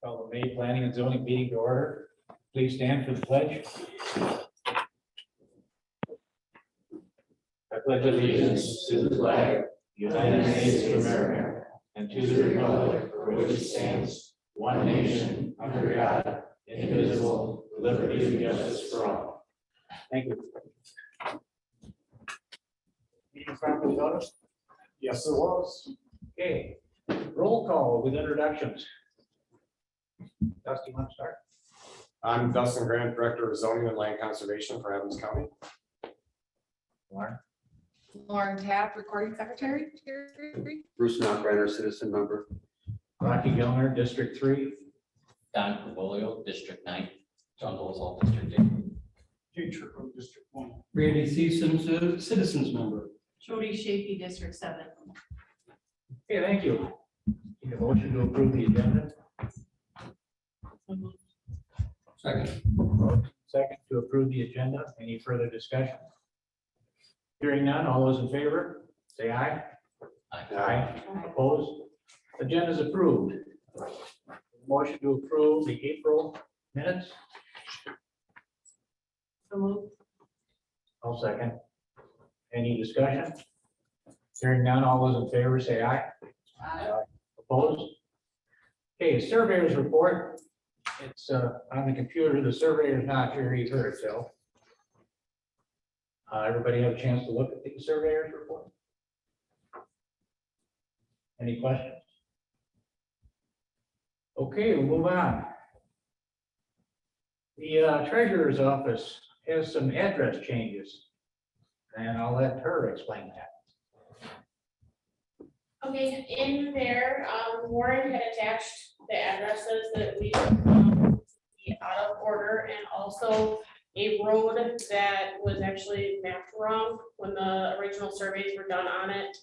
Call the May Planning and Zoning meeting to order. Please stand for the pledge. I pledge allegiance to the flag of the United States of America and to the republic for which it stands, one nation, under God, indivisible, with liberty and justice for all. Thank you. Meeting properly noticed? Yes, there was. Okay, roll call with introductions. Dusty, want to start? I'm Dustin Grant, Director of Zoning and Land Conservation for Adams County. Lauren? Lauren Tapp, Recording Secretary. Bruce Knockreiner, citizen member. Rocky Gilmer, District 3. Don Carbolio, District 9, John Dolzall, District 8. Future from District 1. Randy Thiessen, citizens member. Jody Shapey, District 7. Okay, thank you. Need a motion to approve the agenda? Second. Second to approve the agenda. Any further discussion? Hearing none, all those in favor, say aye. Aye. Opposed? Agenda is approved. Motion to approve the April minutes? I'll second. Any discussion? Hearing none, all those in favor say aye. Opposed? Okay, surveyor's report. It's on the computer. The surveyor's not here either, so. Everybody have a chance to look at the surveyor's report? Any questions? Okay, we'll move on. The treasurer's office has some address changes, and I'll let her explain that. Okay, in there, Warren had attached the addresses that we found to be out of order, and also a road that was actually mapped wrong when the original surveys were done on it,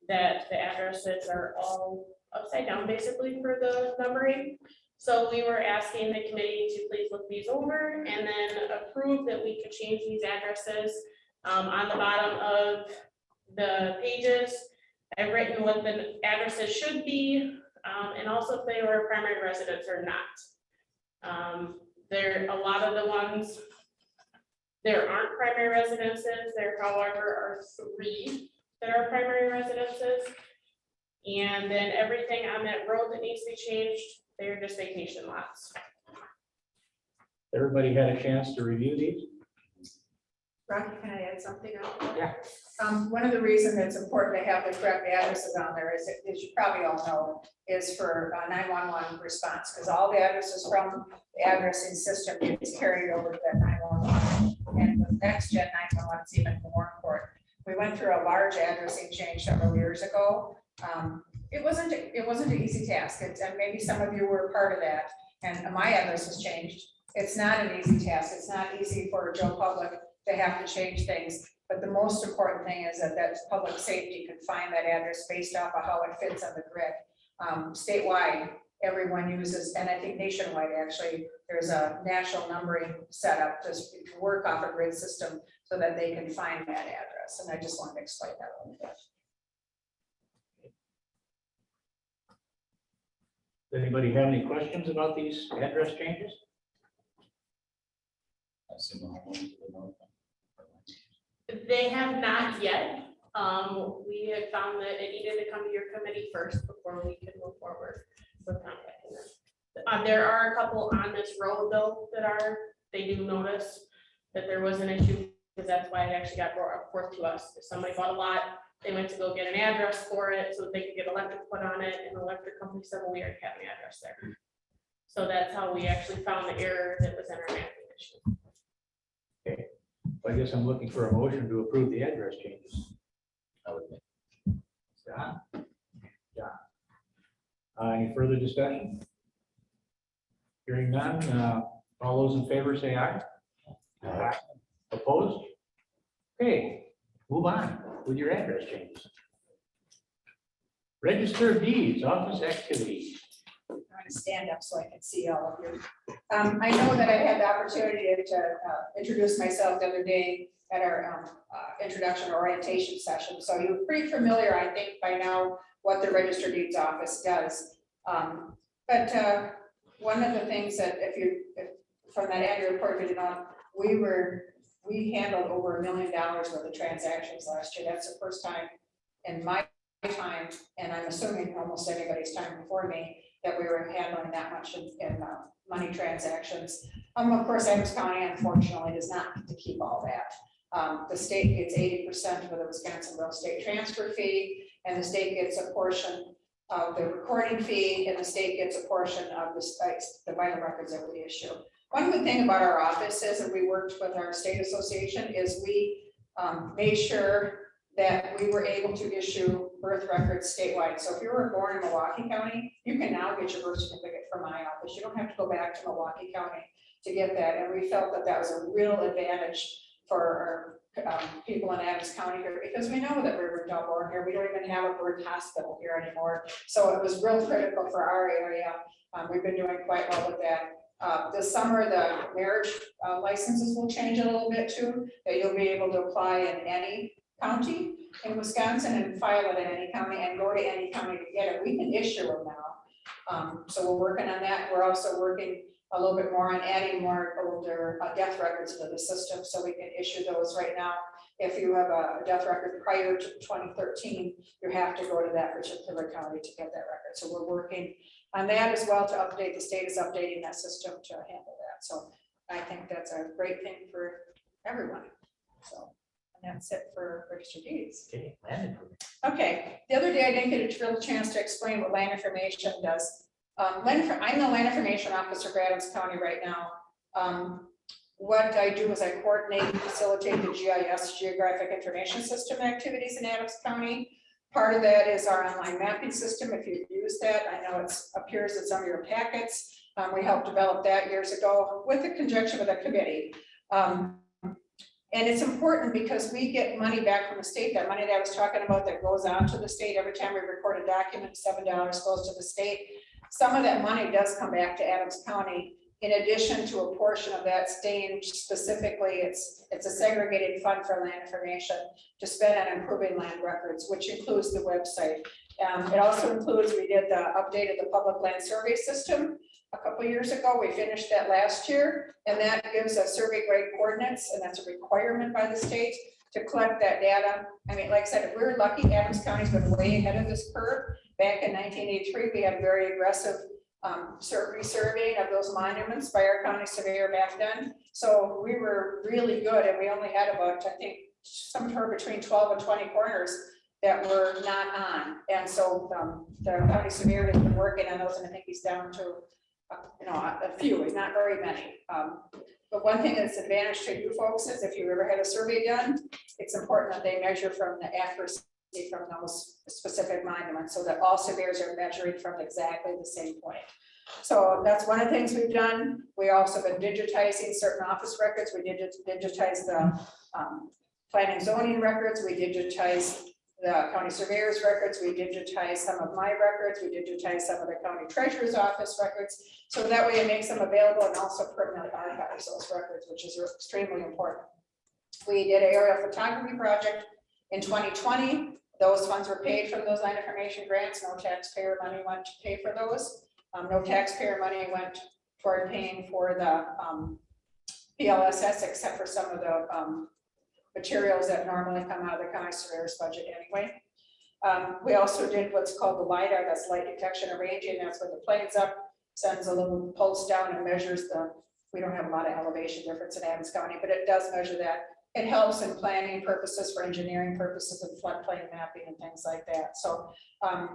that the addresses are all upside down basically for the numbering. So we were asking the committee to please look these over and then approve that we could change these addresses. On the bottom of the pages, I've written what the addresses should be, and also if they were primary residents or not. There, a lot of the ones, there aren't primary residences, there however are 3 that are primary residences. And then everything on that road that needs to be changed, they're just vacation lots. Everybody had a chance to review these? Rocky, can I add something else? Yeah. One of the reasons it's important to have the correct addresses on there is, as you probably all know, is for 911 response, because all the addresses from the addressing system gets carried over to that 911. And with next gen 911, it's even more important. We went through a large addressing change several years ago. It wasn't an easy task, and maybe some of you were part of that, and my address was changed. It's not an easy task. It's not easy for Joe Public to have to change things, but the most important thing is that public safety can find that address based off of how it fits on the grid. Statewide, everyone uses, and I think nationwide, actually, there's a national numbering setup to work off a grid system so that they can find that address, and I just wanted to explain that a little bit. Does anybody have any questions about these address changes? They have not yet. We had found that it needed to come to your committee first before we could move forward with contacting them. There are a couple on this road though that they do notice that there was an issue, because that's why it actually got brought forth to us. If somebody bought a lot, they went to go get an address for it so that they could get electric put on it, and the electric company said, well, we already have an address there. So that's how we actually found the error that was in our mapping issue. Okay, I guess I'm looking for a motion to approve the address changes. I would make. John? John. Any further discussion? Hearing none, all those in favor say aye. Aye. Opposed? Okay, move on with your address changes. Register of deeds, office activities. I'm going to stand up so I can see all of you. I know that I had the opportunity to introduce myself the other day at our introduction orientation session. So you're pretty familiar, I think, by now what the Register of Deeds office does. But one of the things that from that annual report, you know, we handled over $1 million worth of transactions last year. That's the first time in my time, and I'm assuming almost anybody's time before me, that we were handling that much in money transactions. Of course, Adams County unfortunately does not get to keep all that. The state gets 80% of the Wisconsin real estate transfer fee, and the state gets a portion of the recording fee, and the state gets a portion of the vital records that we issue. One good thing about our office is, and we worked with our state association, is we made sure that we were able to issue birth records statewide. So if you were born in Milwaukee County, you can now get your birth certificate from my office. You don't have to go back to Milwaukee County to get that. And we felt that that was a real advantage for our people in Adams County here, because we know that we're double here. We don't even have a birth hospital here anymore. So it was real critical for our area. We've been doing quite well with that. This summer, the marriage licenses will change a little bit too, that you'll be able to apply in any county in Wisconsin and file it in any county and go to any county to get it. We can issue them now. So we're working on that. We're also working a little bit more on adding more older death records into the system, so we can issue those right now. If you have a death record prior to 2013, you have to go to that particular county to get that record. So we're working on that as well to update. The state is updating that system to handle that. So I think that's a great thing for everyone. So, and that's it for registered deeds. Okay, land improvement. Okay, the other day I didn't get a real chance to explain what land information does. I'm the land information officer for Adams County right now. What I do is I coordinate and facilitate the GIS, Geographic Information System activities in Adams County. Part of that is our online mapping system. If you've used that, I know it appears in some of your packets. We helped develop that years ago with the conjunction with a committee. And it's important because we get money back from the state. That money that I was talking about that goes on to the state every time we record a document, $7 goes to the state. Some of that money does come back to Adams County, in addition to a portion of that staying specifically, it's a segregated fund for land information to spend on improving land records, which includes the website. It also includes, we did the update of the public land survey system a couple of years ago. We finished that last year, and that gives us survey grade coordinates, and that's a requirement by the state to collect that data. I mean, like I said, if we're lucky, Adams County's been way ahead of this curve. Back in 1983, we had very aggressive resurveying of those monuments by our county surveyor back then. So we were really good, and we only had about, I think, somewhere between 12 and 20 corners that were not on. And so the county surveyor has been working on those, and I think he's down to a few, not very many. But one thing that's advantage to you folks is if you ever had a survey done, it's important that they measure from the accuracy from those specific monuments, so that all surveyors are measuring from exactly the same point. So that's one of the things we've done. We also been digitizing certain office records. We did digitize the planning zoning records. We digitized the county surveyor's records. We digitized some of my records. We digitized some of the county treasurer's office records. So that way it makes them available and also permanently archives those records, which is extremely important. We did an aerial photography project in 2020. Those funds were paid from those land information grants. No taxpayer money went to pay for those. No taxpayer money went toward paying for the PLSS, except for some of the materials that normally come out of the county surveyor's budget anyway. We also did what's called the LiDAR, that's light detection and ranging. That's when the plane's up, sends a little pulse down and measures we don't have a lot of elevation difference in Adams County, but it does measure that. It helps in planning purposes, for engineering purposes, and floodplain mapping and things like that. So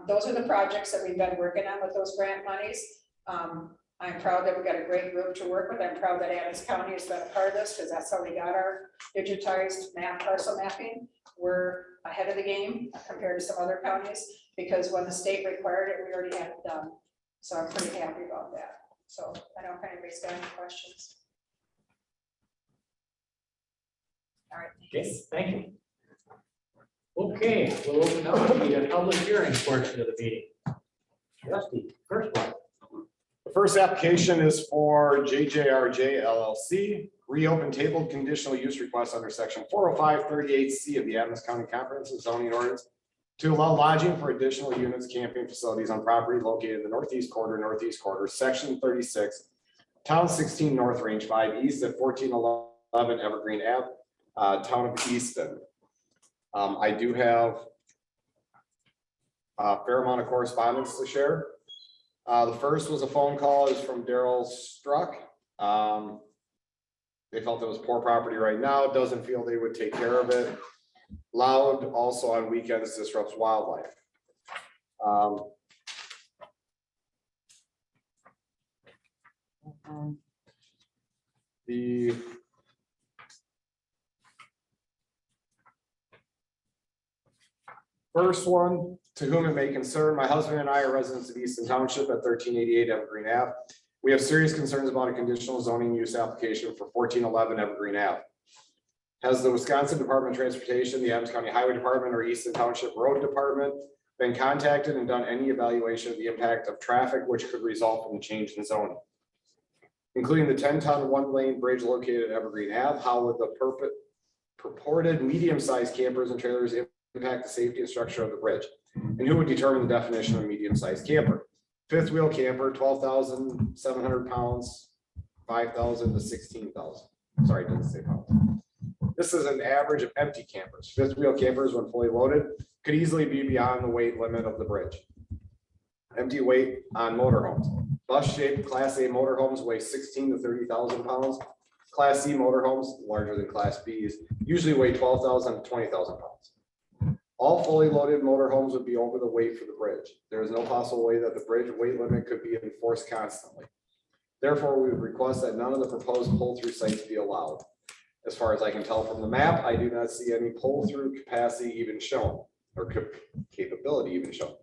those are the projects that we've been working on with those grant monies. I'm proud that we got a great group to work with. I'm proud that Adams County has been a part of this, because that's how we got our digitized parcel mapping. We're ahead of the game compared to some other counties, because when the state required it, we already had it done. So I'm pretty happy about that. So I don't know if anybody's got any questions. All right. Okay, thank you. Okay, we'll open up the public hearing portion of the meeting. Rusty, first one. The first application is for JJRJ LLC, reopen tabled conditional use request under section 40538C of the Adams County Comprehensive Zoning Ordinance to allow lodging for additional units, camping facilities on property located in the northeast quarter, section 36, town 16 north, range 5 east at 1411 Evergreen Ave, town of Easton. I do have a fair amount of correspondence to share. The first was a phone call, is from Daryl Struck. They felt it was poor property right now, doesn't feel they would take care of it. Loud also on weekends disrupts wildlife. The first one, to whom it may concern, my husband and I are residents of Easton Township at 1388 Evergreen Ave. We have serious concerns about a conditional zoning use application for 1411 Evergreen Ave. Has the Wisconsin Department of Transportation, the Adams County Highway Department, or Easton Township Road Department been contacted and done any evaluation of the impact of traffic which could result from the change in zoning? Including the 10-ton one-lane bridge located at Evergreen Ave, how would the purported medium-sized campers and trailers impact the safety and structure of the bridge? And who would determine the definition of medium-sized camper? Fifth wheel camper, 12,700 pounds, 5,000 to 16,000. Sorry, it doesn't say pounds. This is an average of empty campers. Fifth wheel campers, when fully loaded, could easily be beyond the weight limit of the bridge. Empty weight on motorhomes. Bus shaped Class A motorhomes weigh 16 to 30,000 pounds. Class C motorhomes, larger than Class Bs, usually weigh 12,000 to 20,000 pounds. All fully loaded motorhomes would be over the weight for the bridge. There is no possible way that the bridge weight limit could be enforced constantly. Therefore, we would request that none of the proposed pull-through sites be allowed. As far as I can tell from the map, I do not see any pull-through capacity even shown, or capability even shown.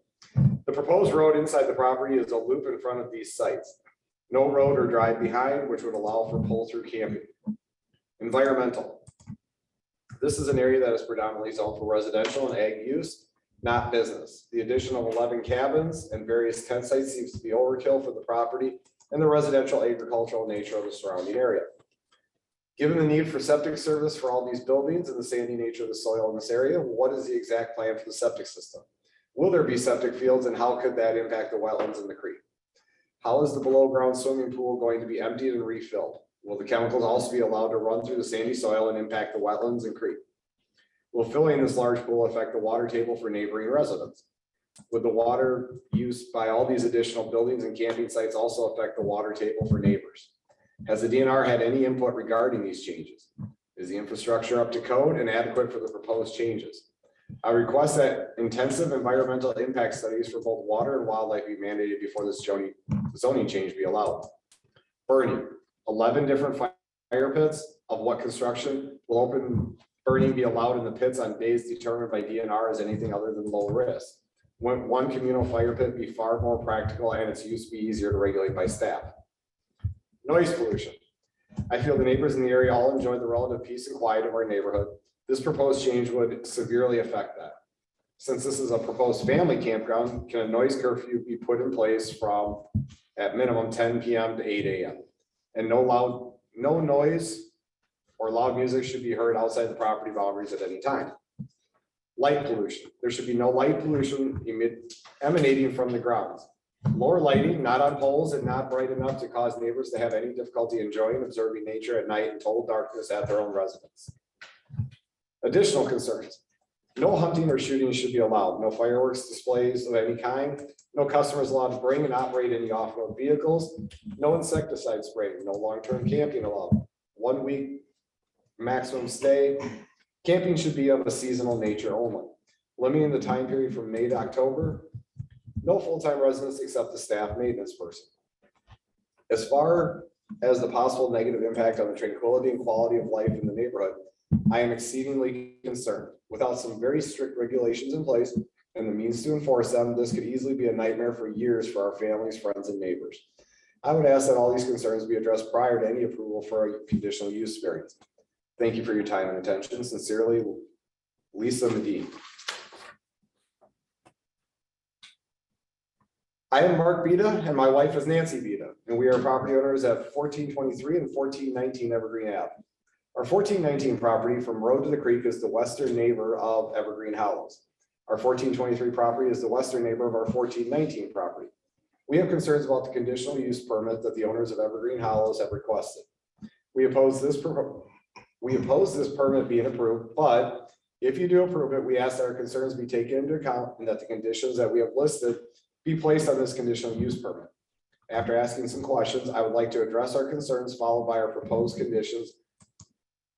The proposed road inside the property is a loop in front of these sites. No road or drive behind, which would allow for pull-through camping. Environmental. This is an area that is predominantly zoned for residential and ag use, not business. The addition of 11 cabins and various tent sites seems to be overkill for the property and the residential agricultural nature of the surrounding area. Given the need for septic service for all these buildings and the sandy nature of the soil in this area, what is the exact plan for the septic system? Will there be septic fields, and how could that impact the wetlands in the creek? How is the below ground swimming pool going to be emptied and refilled? Will the chemicals also be allowed to run through the sandy soil and impact the wetlands and creek? Will filling this large pool affect the water table for neighboring residents? Would the water use by all these additional buildings and camping sites also affect the water table for neighbors? Has the DNR had any input regarding these changes? Is the infrastructure up to code and adequate for the proposed changes? I request that intensive environmental impact studies for both water and wildlife be mandated before this zoning change be allowed. Burning, 11 different fire pits. Of what construction will open burning be allowed in the pits on days determined by DNR as anything other than low risk? Wouldn't one communal fire pit be far more practical and its use be easier to regulate by staff? Noise pollution. I feel the neighbors in the area all enjoy the relative peace and quiet of our neighborhood. This proposed change would severely affect that. Since this is a proposed family campground, can a noise curfew be put in place from at minimum 10 p.m. to 8 a.m. and no noise or loud music should be heard outside the property boundaries at any time. Light pollution. There should be no light pollution emanating from the grounds. Lower lighting, not on poles and not bright enough to cause neighbors to have any difficulty enjoying observing nature at night in total darkness at their own residence. Additional concerns. No hunting or shooting should be allowed. No fireworks displays of any kind. No customers allowed to bring and operate any off-road vehicles. No insecticide spraying. No long-term camping allowed. 1 week maximum stay. Camping should be of a seasonal nature only. Limiting the time period from May to October. No full-time residents except the staff maintenance person. As far as the possible negative impact on the tranquility and quality of life in the neighborhood, I am exceedingly concerned. Without some very strict regulations in place and the means to enforce them, this could easily be a nightmare for years for our families, friends, and neighbors. I would ask that all these concerns be addressed prior to any approval for a conditional use variance. Thank you for your time and attention. Sincerely, Lisa Medine. I am Mark Beta and my wife is Nancy Beta, and we are property owners at 1423 and 1419 Evergreen Ave. Our 1419 property from road to the creek is the western neighbor of Evergreen Hollows. Our 1423 property is the western neighbor of our 1419 property. We have concerns about the conditional use permit that the owners of Evergreen Hollows have requested. We oppose this permit being approved, but if you do approve it, we ask that our concerns be taken into account and that the conditions that we have listed be placed on this conditional use permit. After asking some questions, I would like to address our concerns followed by our proposed conditions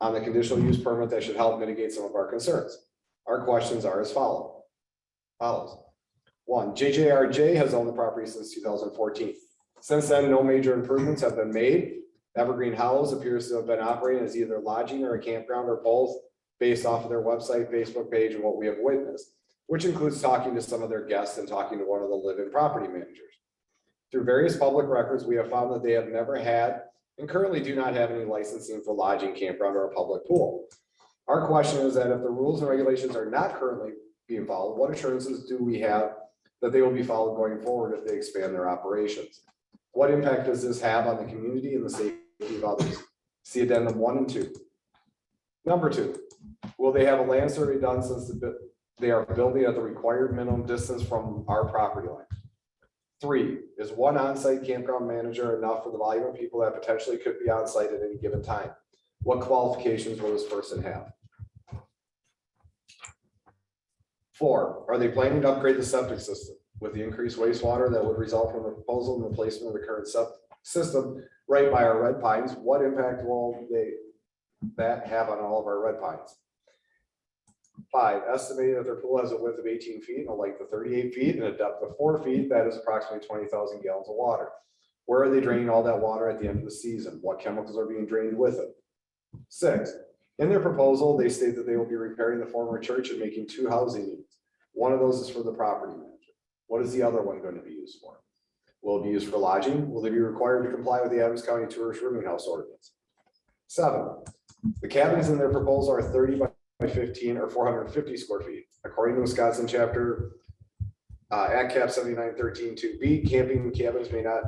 on the conditional use permit that should help mitigate some of our concerns. Our questions are as follows. One, JJRJ has owned the property since 2014. Since then, no major improvements have been made. Evergreen Hollows appears to have been operating as either lodging or a campground or both, based off of their website, Facebook page, and what we have witnessed, which includes talking to some of their guests and talking to one of the live-in property managers. Through various public records, we have found that they have never had and currently do not have any licensing for lodging, campground, or a public pool. Our question is that if the rules and regulations are not currently being followed, what assurances do we have that they will be followed going forward if they expand their operations? What impact does this have on the community and the safety of others? See addendum 1 and 2. Number 2, will they have a land survey done since they are building at the required minimum distance from our property line? 3, is one on-site campground manager enough for the volume of people that potentially could be on site at any given time? What qualifications will this person have? 4, are they planning to upgrade the septic system with the increased wastewater that would result from the proposal and replacement of the current septic system right by our red pines? What impact will that have on all of our red pines? 5, estimating that their pool has a width of 18 feet and a length of 38 feet and a depth of 4 feet. That is approximately 20,000 gallons of water. Where are they draining all that water at the end of the season? What chemicals are being drained with it? 6, in their proposal, they state that they will be repairing the former church and making 2 housing units. One of those is for the property manager. What is the other one going to be used for? Will it be used for lodging? Will they be required to comply with the Adams County Tourist Rooming House Ordinance? 7, the cabins in their proposal are 30 by 15 or 450 square feet. According to Wisconsin chapter Act Cap 7913-2B, camping cabins may not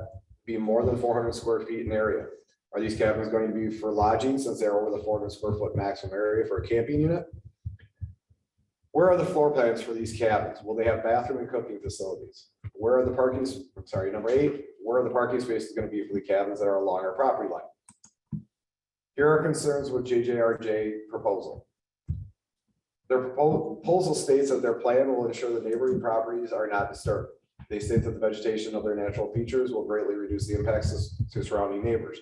be more than 400 square feet in area. Are these cabins going to be for lodging since they're over the 400 square foot maximum area for a camping unit? Where are the floor plans for these cabins? Will they have bathroom and cooking facilities? Where are the parking, number 8, where are the parking spaces going to be for the cabins that are along our property line? Here are concerns with JJRJ proposal. Their proposal states that their plan will ensure the neighboring properties are not disturbed. They state that the vegetation of their natural features will greatly reduce the impacts to surrounding neighbors.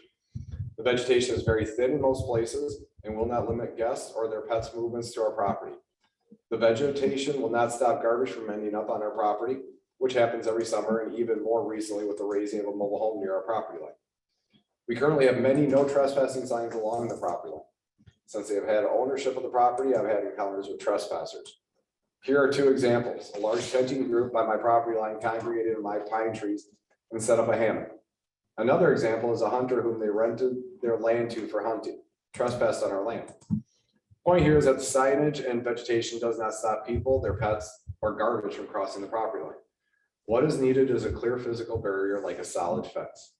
The vegetation is very thin in most places and will not limit guests or their pets' movements to our property. The vegetation will not stop garbage from ending up on our property, which happens every summer and even more recently with the raising of a mobile home near our property line. We currently have many no trespassing signs along the property line. Since they have had ownership of the property, I've had encounters with trespassers. Here are 2 examples. A large tenting group by my property line congregated in my pine trees and set up a hammock. Another example is a hunter whom they rented their land to for hunting, trespassed on our land. Point here is that the signage and vegetation does not stop people, their pets, or garbage from crossing the property line. What is needed is a clear physical barrier like a solid fence.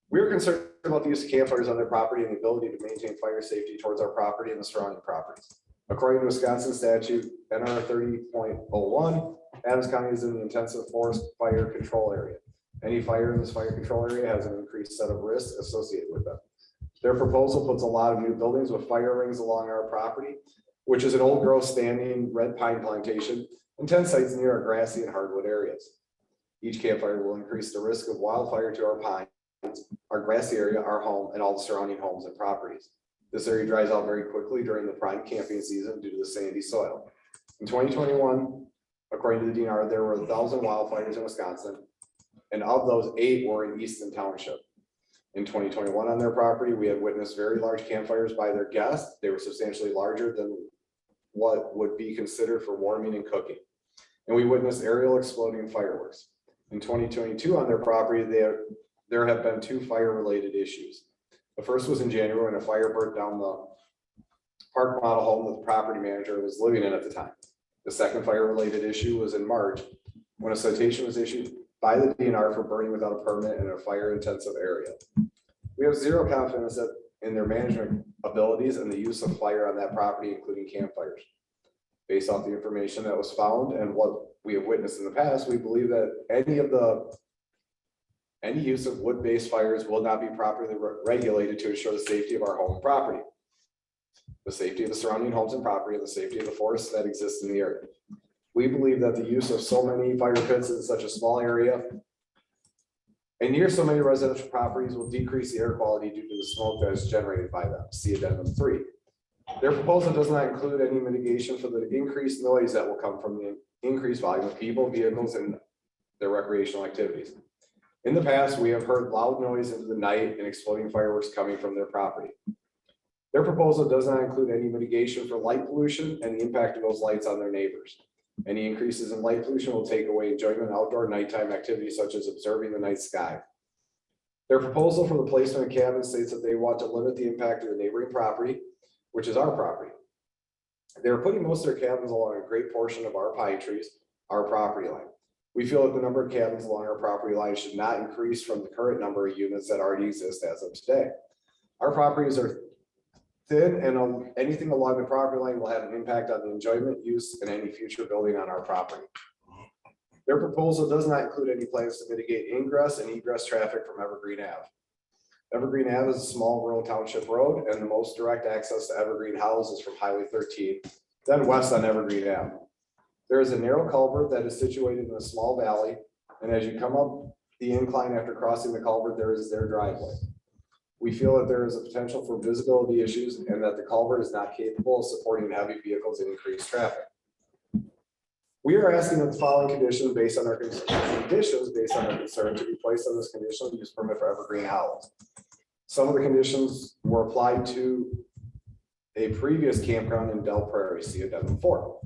We are concerned about the use of campfires on their property and the ability to maintain fire safety towards our property and the surrounding properties. According to Wisconsin statute NR 30.01, Adams County is in the intensive forest fire control area. Any fire in this fire control area has an increased set of risks associated with them. Their proposal puts a lot of new buildings with fire rings along our property, which is an old growth standing red pine plantation and 10 sites near our grassy and hardwood areas. Each campfire will increase the risk of wildfire to our pines, our grassy area, our home, and all the surrounding homes and properties. This area dries out very quickly during the prime camping season due to the sandy soil. In 2021, according to the DNR, there were 1,000 wildfires in Wisconsin, and of those 8 were in Easton Township. In 2021 on their property, we had witnessed very large campfires by their guests. They were substantially larger than what would be considered for warming and cooking. And we witnessed aerial exploding fireworks. In 2022 on their property, there have been 2 fire-related issues. The first was in January when a fire burnt down the park model home that the property manager was living in at the time. The second fire-related issue was in March when a citation was issued by the DNR for burning without a permit in a fire-intensive area. We have zero confidence in their management abilities and the use of fire on that property, including campfires. Based off the information that was found and what we have witnessed in the past, we believe that any use of wood-based fires will not be properly regulated to ensure the safety of our home and property, the safety of the surrounding homes and property, and the safety of the forests that exist in the area. We believe that the use of so many fire pits in such a small area and near so many residential properties will decrease the air quality due to the smoke that is generated by them. See addendum 3. Their proposal does not include any mitigation for the increased noise that will come from the increased volume of people, vehicles, and their recreational activities. In the past, we have heard loud noise into the night and exploding fireworks coming from their property. Their proposal does not include any mitigation for light pollution and the impact of those lights on their neighbors. Any increases in light pollution will take away enjoyment of outdoor nighttime activities such as observing the night sky. Their proposal for the placement of cabins states that they want to limit the impact of the neighboring property, which is our property. They're putting most of their cabins along a great portion of our pine trees, our property line. We feel that the number of cabins along our property line should not increase from the current number of units that already exist as of today. Our properties are thin, and anything along the property line will have an impact on the enjoyment, use, and any future building on our property. Their proposal does not include any plans to mitigate ingress and egress traffic from Evergreen Ave. Evergreen Ave is a small rural township road, and the most direct access to Evergreen House is from Highway 13, then west on Evergreen Ave. There is a narrow culvert that is situated in a small valley, and as you come up the incline after crossing the culvert, there is their driveway. We feel that there is a potential for visibility issues and that the culvert is not capable of supporting heavy vehicles and increased traffic. We are asking that the following conditions based on our concern to be placed on this conditional use permit for Evergreen House. Some of the conditions were applied to a previous campground in Del Prairie, see addendum 4.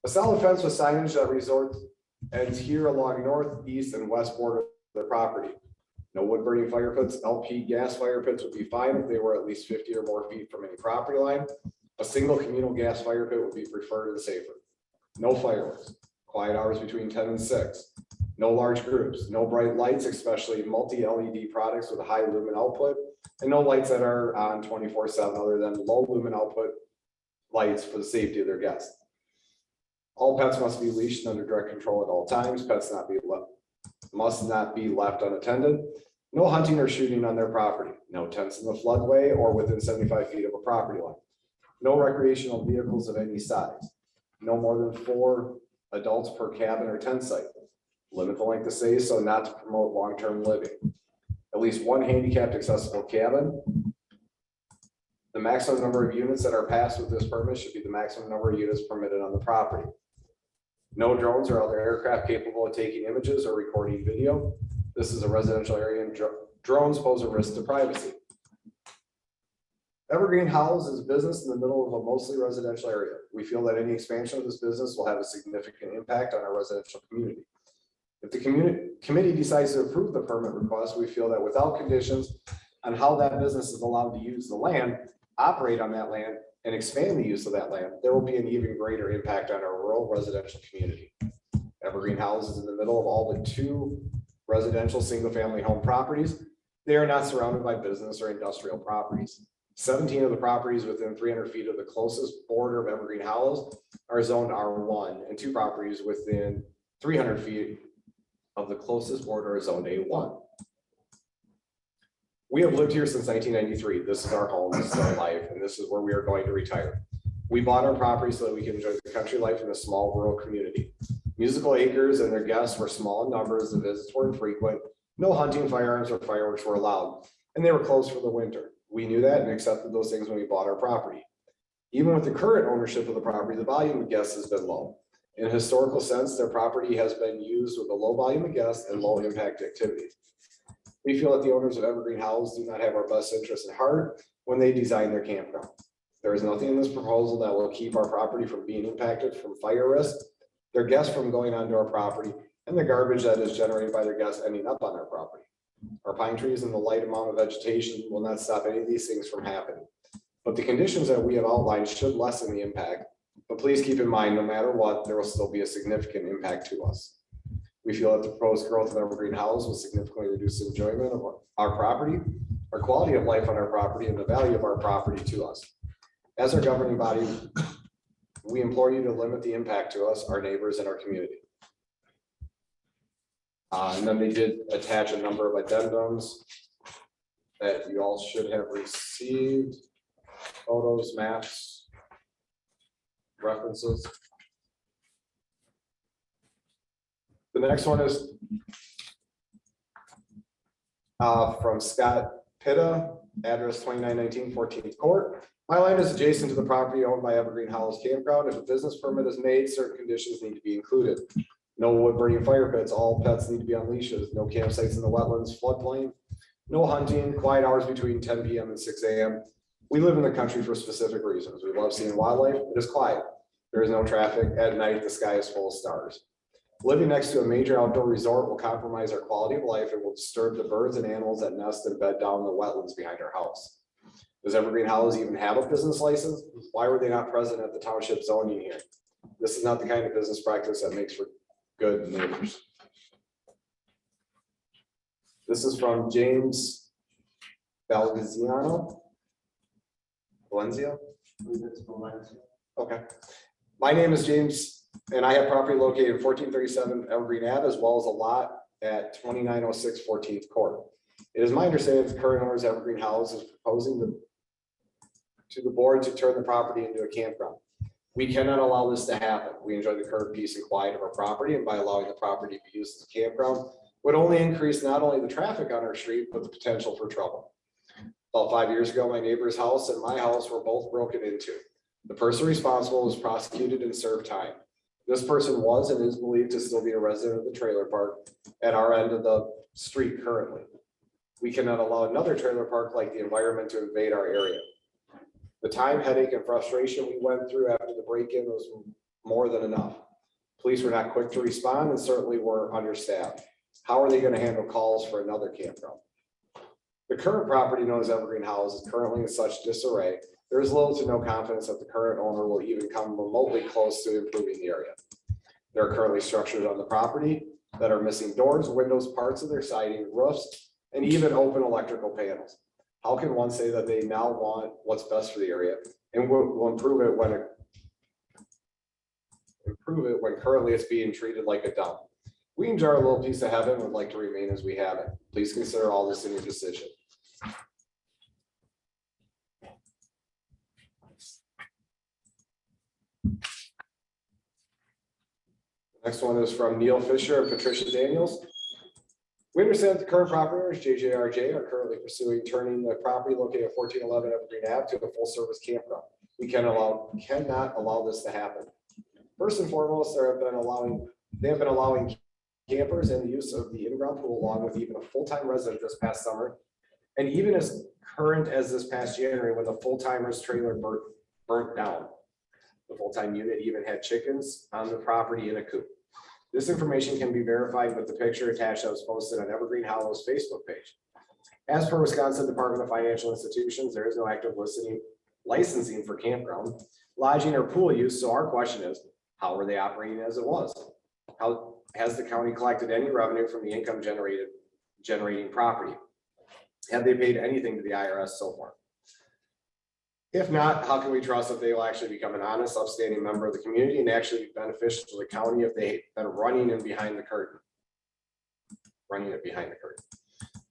A solid fence with signage that resort ends here along north, east, and west border of the property. No wood burning fire pits. LP gas fire pits would be fine if they were at least 50 or more feet from any property line. A single communal gas fire pit would be preferred and safer. No fireworks. Quiet hours between 10 and 6. No large groups. No bright lights, especially multi-LED products with a high lumen output, and no lights that are on 24/7 other than low lumen output lights for the safety of their guests. All pets must be leashed under direct control at all times. Pets must not be left unattended. No hunting or shooting on their property. No tents in the floodway or within 75 feet of a property line. No recreational vehicles of any size. No more than 4 adults per cabin or tent site. Limit the length of stay so not to promote long-term living. At least 1 handicapped accessible cabin. The maximum number of units that are passed with this permit should be the maximum number of units permitted on the property. No drones or other aircraft capable of taking images or recording video. This is a residential area and drones pose a risk to privacy. Evergreen House is a business in the middle of a mostly residential area. We feel that any expansion of this business will have a significant impact on our residential community. If the committee decides to approve the permit request, we feel that without conditions on how that business is allowed to use the land, operate on that land, and expand the use of that land, there will be an even greater impact on our rural residential community. Evergreen House is in the middle of all but 2 residential single-family home properties. They are not surrounded by business or industrial properties. 17 of the properties within 300 feet of the closest border of Evergreen House are zoned R1, and 2 properties within 300 feet of the closest border are zoned A1. We have lived here since 1993. This is our home, this is our life, and this is where we are going to retire. We bought our property so that we can enjoy the country life in a small rural community. Musical acres and their guests were small in numbers, the visits were infrequent, no hunting, firearms, or fireworks were allowed, and they were closed for the winter. We knew that and accepted those things when we bought our property. Even with the current ownership of the property, the volume of guests has been low. In a historical sense, their property has been used with a low volume of guests and low impact activities. We feel that the owners of Evergreen House do not have our best interests at heart when they design their campground. There is nothing in this proposal that will keep our property from being impacted from fire risk, their guests from going onto our property, and the garbage that is generated by their guests ending up on our property. Our pine trees and the light amount of vegetation will not stop any of these things from happening. But the conditions that we have outlined should lessen the impact. But please keep in mind, no matter what, there will still be a significant impact to us. We feel that the proposed growth of Evergreen House will significantly reduce the enjoyment of our property, our quality of life on our property, and the value of our property to us. As our governing body, We implore you to limit the impact to us, our neighbors, and our community. And then they did attach a number of addendums that you all should have received, photos, maps, references. The next one is from Scott Pitta, address 2919 14th Court. My land is adjacent to the property owned by Evergreen Hollows Campground. If a business permit is made, certain conditions need to be included. No wood burning fire pits, all pets need to be on leashes, no campsites in the wetlands, floodplain, no hunting, quiet hours between 10 PM and 6 AM. We live in the country for specific reasons. We love seeing wildlife. It is quiet. There is no traffic. At night, the sky is full of stars. Living next to a major outdoor resort will compromise our quality of life and will disturb the birds and animals that nest and bed down in the wetlands behind our house. Does Evergreen Hollows even have a business license? Why were they not present at the township zoning hearing? This is not the kind of business practice that makes for good neighbors. This is from James Valenciano. Valencia? Okay. My name is James, and I have property located at 1437 Evergreen Ave, as well as a lot at 2906 14th Court. It is my understanding that the current owners of Evergreen House is proposing to the board to turn the property into a campground. We cannot allow this to happen. We enjoy the current peace and quiet of our property, and by allowing the property to be used as a campground would only increase not only the traffic on our street, but the potential for trouble. About 5 years ago, my neighbor's house and my house were both broken into. The person responsible was prosecuted and served time. This person was and is believed to still be a resident of the trailer park at our end of the street currently. We cannot allow another trailer park like the environment to invade our area. The time, headache, and frustration we went through after the break-in was more than enough. Police were not quick to respond and certainly were understaffed. How are they going to handle calls for another campground? The current property known as Evergreen House is currently in such disarray. There is little to no confidence that the current owner will even come remotely close to improving the area. There are currently structures on the property that are missing doors, windows, parts of their siding, roofs, and even open electrical panels. How can one say that they now want what's best for the area and will improve it when currently it's being treated like a dump? We enjoy our little piece of heaven and would like to remain as we have it. Please consider all this in your decision. Next one is from Neil Fisher and Patricia Daniels. We understand that the current property owners, JJRJ, are currently pursuing turning the property located at 1411 Evergreen Ave to a full-service campground. We cannot allow this to happen. First and foremost, they have been allowing campers and the use of the in-ground pool, along with even a full-time resident this past summer, and even as current as this past January when the full-timers trailer burnt down. The full-time unit even had chickens on the property in a coop. This information can be verified with the picture attached that was posted on Evergreen Hollows Facebook page. As per Wisconsin Department of Financial Institutions, there is no active licensing for campground, lodging, or pool use. So our question is, how are they operating as it was? How has the county collected any revenue from the income generating property? Have they paid anything to the IRS so far? If not, how can we trust that they will actually become an honest, upstanding member of the community and actually be beneficial to the county if they've been running it behind the curtain?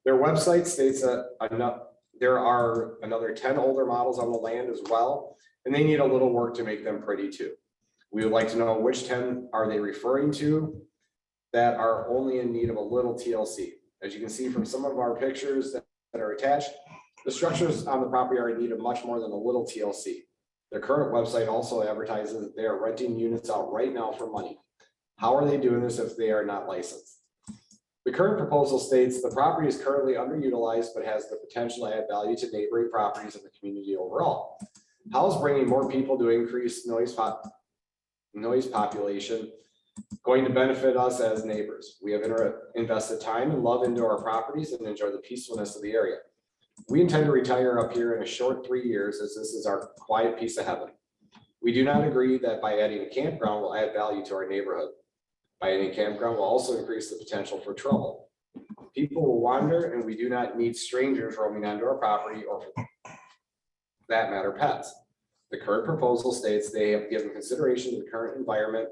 Their website states that there are another 10 older models on the land as well, and they need a little work to make them pretty too. We would like to know which 10 are they referring to that are only in need of a little TLC. As you can see from some of our pictures that are attached, the structures on the property are in need of much more than a little TLC. Their current website also advertises that they are renting units out right now for money. How are they doing this if they are not licensed? The current proposal states the property is currently underutilized, but has the potential to add value to neighboring properties in the community overall. How is bringing more people to increase noise population going to benefit us as neighbors? We have invested time and love into our properties and enjoy the peacefulness of the area. We intend to retire up here in a short 3 years, as this is our quiet piece of heaven. We do not agree that by adding a campground will add value to our neighborhood. By adding a campground will also increase the potential for trouble. People will wander, and we do not need strangers roaming onto our property, or for that matter, pets. The current proposal states they have given consideration to the current environment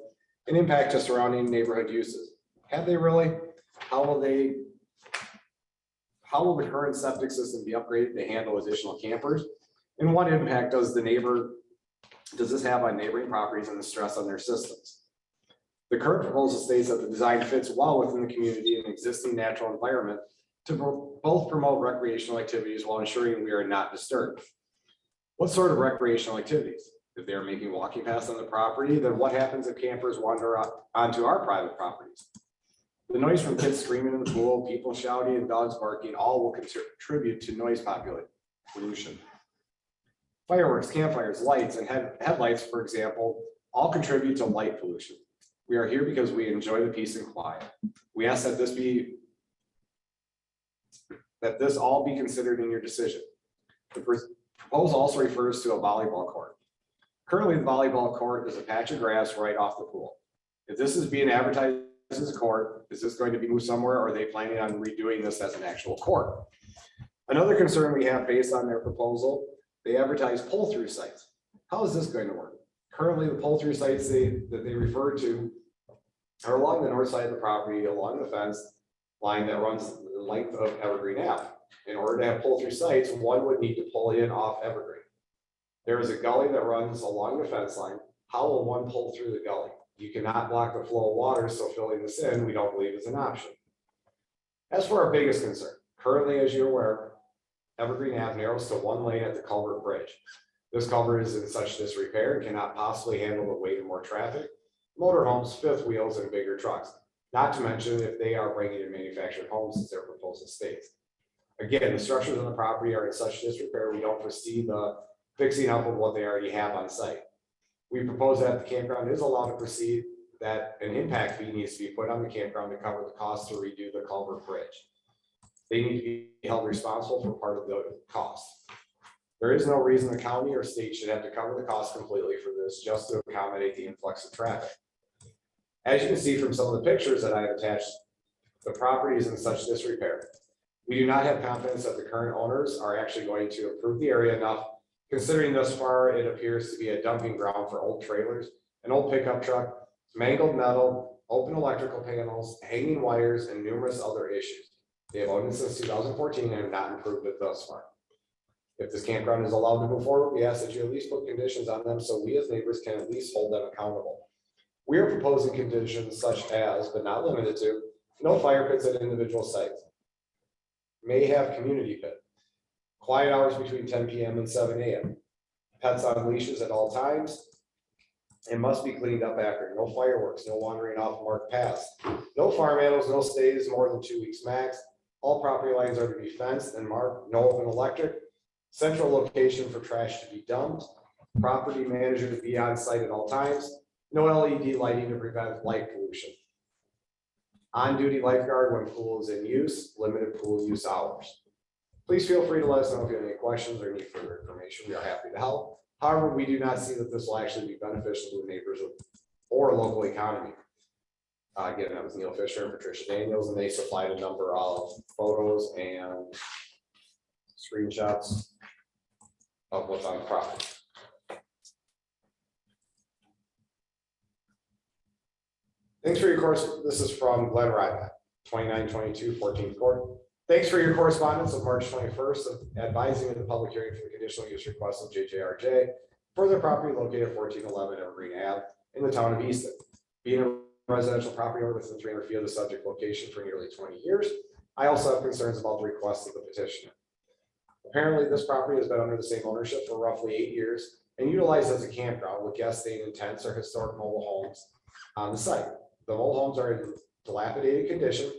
and impact to surrounding neighborhood uses. Have they really? How will the current septic system be upgraded to handle additional campers? And what impact does this have on neighboring properties and the stress on their systems? The current proposal states that the design fits well within the community and existing natural environment to both promote recreational activities while ensuring we are not disturbed. What sort of recreational activities? If they are making walking paths on the property, then what happens if campers wander onto our private properties? The noise from kids screaming in the pool, people shouting, and dogs barking all will contribute to noise pollution. Fireworks, campfires, lights, and headlights, for example, all contribute to light pollution. We are here because we enjoy the peace and quiet. We ask that this all be considered in your decision. The proposal also refers to a volleyball court. Currently, the volleyball court is a patch of grass right off the pool. If this is being advertised as a court, is this going to be moved somewhere, or are they planning on redoing this as an actual court? Another concern we have based on their proposal, they advertise pull-through sites. How is this going to work? Currently, the pull-through sites that they refer to are along the north side of the property, along the fence line that runs the length of Evergreen Ave. In order to have pull-through sites, one would need to pull in off Evergreen. There is a gully that runs along the fence line. How will one pull through the gully? You cannot block the flow of water, so filling this in, we don't believe is an option. As for our biggest concern, currently, as you're aware, Evergreen Ave narrows to one lane at the culvert bridge. This culvert is in such disrepair and cannot possibly handle the weight of more traffic, motorhomes, fifth wheels, and bigger trucks. Not to mention if they are bringing in manufactured homes, as their proposal states. Again, the structures on the property are in such disrepair, we don't foresee the fixing up of what they already have on site. We propose that the campground is allowed to proceed, that an impact fee needs to be put on the campground to cover the cost to redo the culvert bridge. They need to be held responsible for part of the cost. There is no reason the county or state should have to cover the cost completely for this just to accommodate the influx of traffic. As you can see from some of the pictures that I have attached, the property is in such disrepair. We do not have confidence that the current owners are actually going to improve the area enough. Considering thus far, it appears to be a dumping ground for old trailers, an old pickup truck, mangled metal, open electrical panels, hanging wires, and numerous other issues. They have owned it since 2014 and have not improved it thus far. If this campground is allowed to move forward, we ask that you at least put conditions on them so we as neighbors can at least hold them accountable. We are proposing conditions such as, but not limited to, no fire pits at individual sites. May have community pit. Quiet hours between 10 p.m. and 7 a.m. Pets on leashes at all times. And must be cleaned up after. No fireworks, no wandering off marked paths. No farm animals, no stays more than 2 weeks max. All property lines are to be fenced and marked. No open electric. Central location for trash to be dumped. Property manager to be on site at all times. No LED lighting to prevent light pollution. On-duty lifeguard when pool is in use. Limited pool use hours. Please feel free to let us know if you have any questions or need further information. We are happy to help. However, we do not see that this will actually be beneficial to the neighbors or local economy. Again, that was Neil Fisher and Patricia Daniels, and they supplied a number of photos and screenshots of what's on the property. Thanks for your course. This is from Glenn Ryback, 2922 14th Court. Thanks for your correspondence of March 21st of advising of the public hearing for the conditional use request of JJRJ for their property located at 1411 Evergreen Ave in the town of Easton. Being a residential property owner within 300 feet of the subject location for nearly 20 years, I also have concerns about the request of the petitioner. Apparently, this property has been under the same ownership for roughly 8 years and utilized as a campground with guest staying in tents or historic mobile homes on the site. The mobile homes are in dilapidated condition,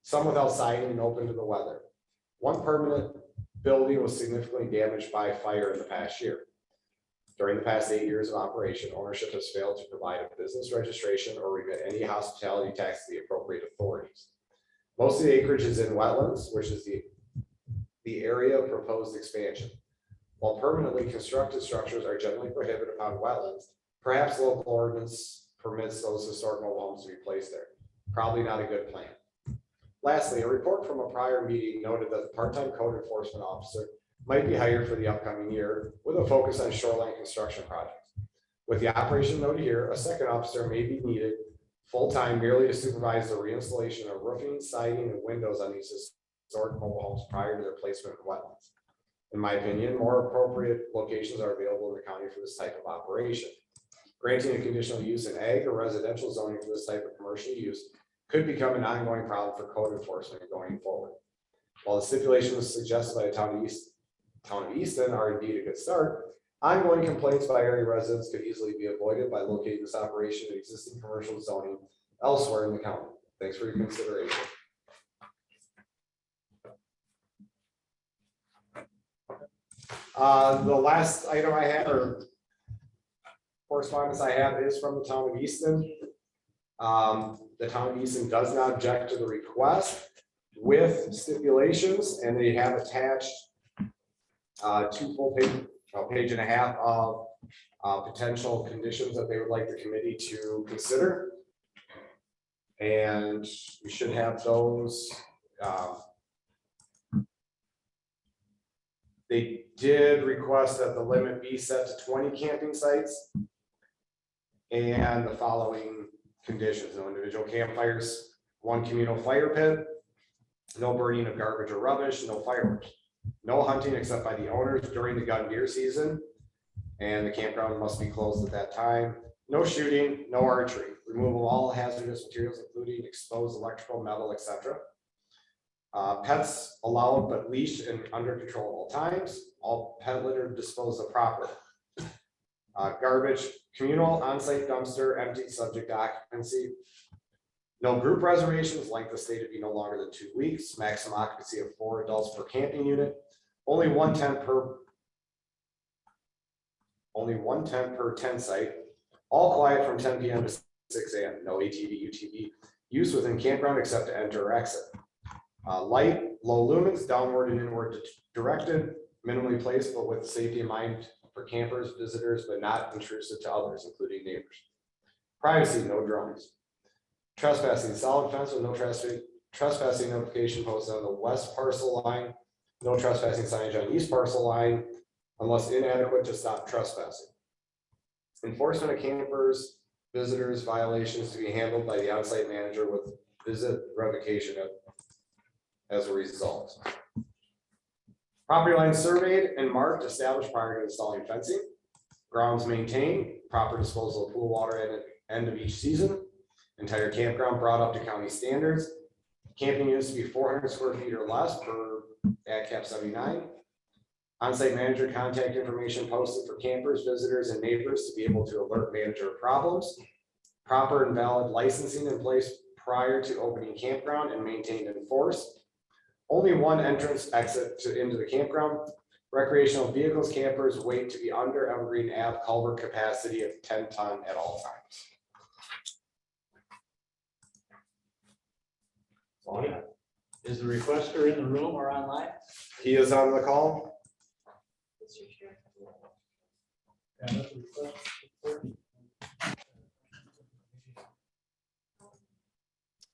some without siding and open to the weather. One permanent building was significantly damaged by fire in the past year. During the past 8 years of operation, ownership has failed to provide a business registration or remit any hospitality tax to the appropriate authorities. Most of the acreage is in wetlands, which is the area of proposed expansion. While permanently constructed structures are generally prohibited upon wetlands, perhaps local ordinance permits those historic mobile homes to be placed there. Probably not a good plan. Lastly, a report from a prior meeting noted that the part-time code enforcement officer might be hired for the upcoming year with a focus on shoreline construction projects. With the operation noted here, a second officer may be needed full-time merely to supervise the reinstallation of roofing, siding, and windows on these historic mobile homes prior to their placement in wetlands. In my opinion, more appropriate locations are available in the county for this type of operation. Granting a conditional use in ag or residential zoning for this type of commercial use could become an ongoing problem for code enforcement going forward. While the stipulations suggested by the town of Easton are indeed a good start, ongoing complaints by area residents could easily be avoided by locating this operation in existing commercial zoning elsewhere in the county. Thanks for your consideration. The last item I have, or correspondence I have, is from the town of Easton. The town of Easton does not object to the request with stipulations, and they have attached two full page, a page and a half of potential conditions that they would like the committee to consider. And we should have those. They did request that the limit be set to 20 camping sites. And the following conditions: no individual campfires, 1 communal fire pit, no burning of garbage or rubbish, no fireworks, no hunting except by the owners during the gun deer season, and the campground must be closed at that time. No shooting, no archery, removal of all hazardous materials, including exposed electrical, metal, etc. Pets allowed but leashed and under control at all times. All pet litter disposed of properly. Garbage, communal on-site dumpster, empty, subject to occupancy. No group reservations, length of stay to be no longer than 2 weeks, maximum occupancy of 4 adults per camping unit, only one tent per tent site, all quiet from 10 p.m. to 6 a.m. No ATV, UTV use within campground except to enter or exit. Light, low lumens, downward and inward directed, minimally placed, but with safety in mind for campers, visitors, but not intrusive to others, including neighbors. Privacy, no drones. Trespassing, solid fence with no trespassing notification posted on the west parcel line, no trespassing signage on east parcel line, unless inadequate to stop trespassing. Enforcement of campers, visitors, violations to be handled by the on-site manager with visit revocation as a result. Property lines surveyed and marked, established prior to installing fencing. Grounds maintained, proper disposal of pool water at the end of each season. Entire campground brought up to county standards. Camping units to be 400 square feet or less per AdCap 79. On-site manager contact information posted for campers, visitors, and neighbors to be able to alert manager of problems. Proper and valid licensing in place prior to opening campground and maintained and enforced. Only one entrance exit into the campground. Recreational vehicles, campers, weight to be under Evergreen Ave culvert capacity of 10 ton at all times. Is the requester in the room or online? He is on the call.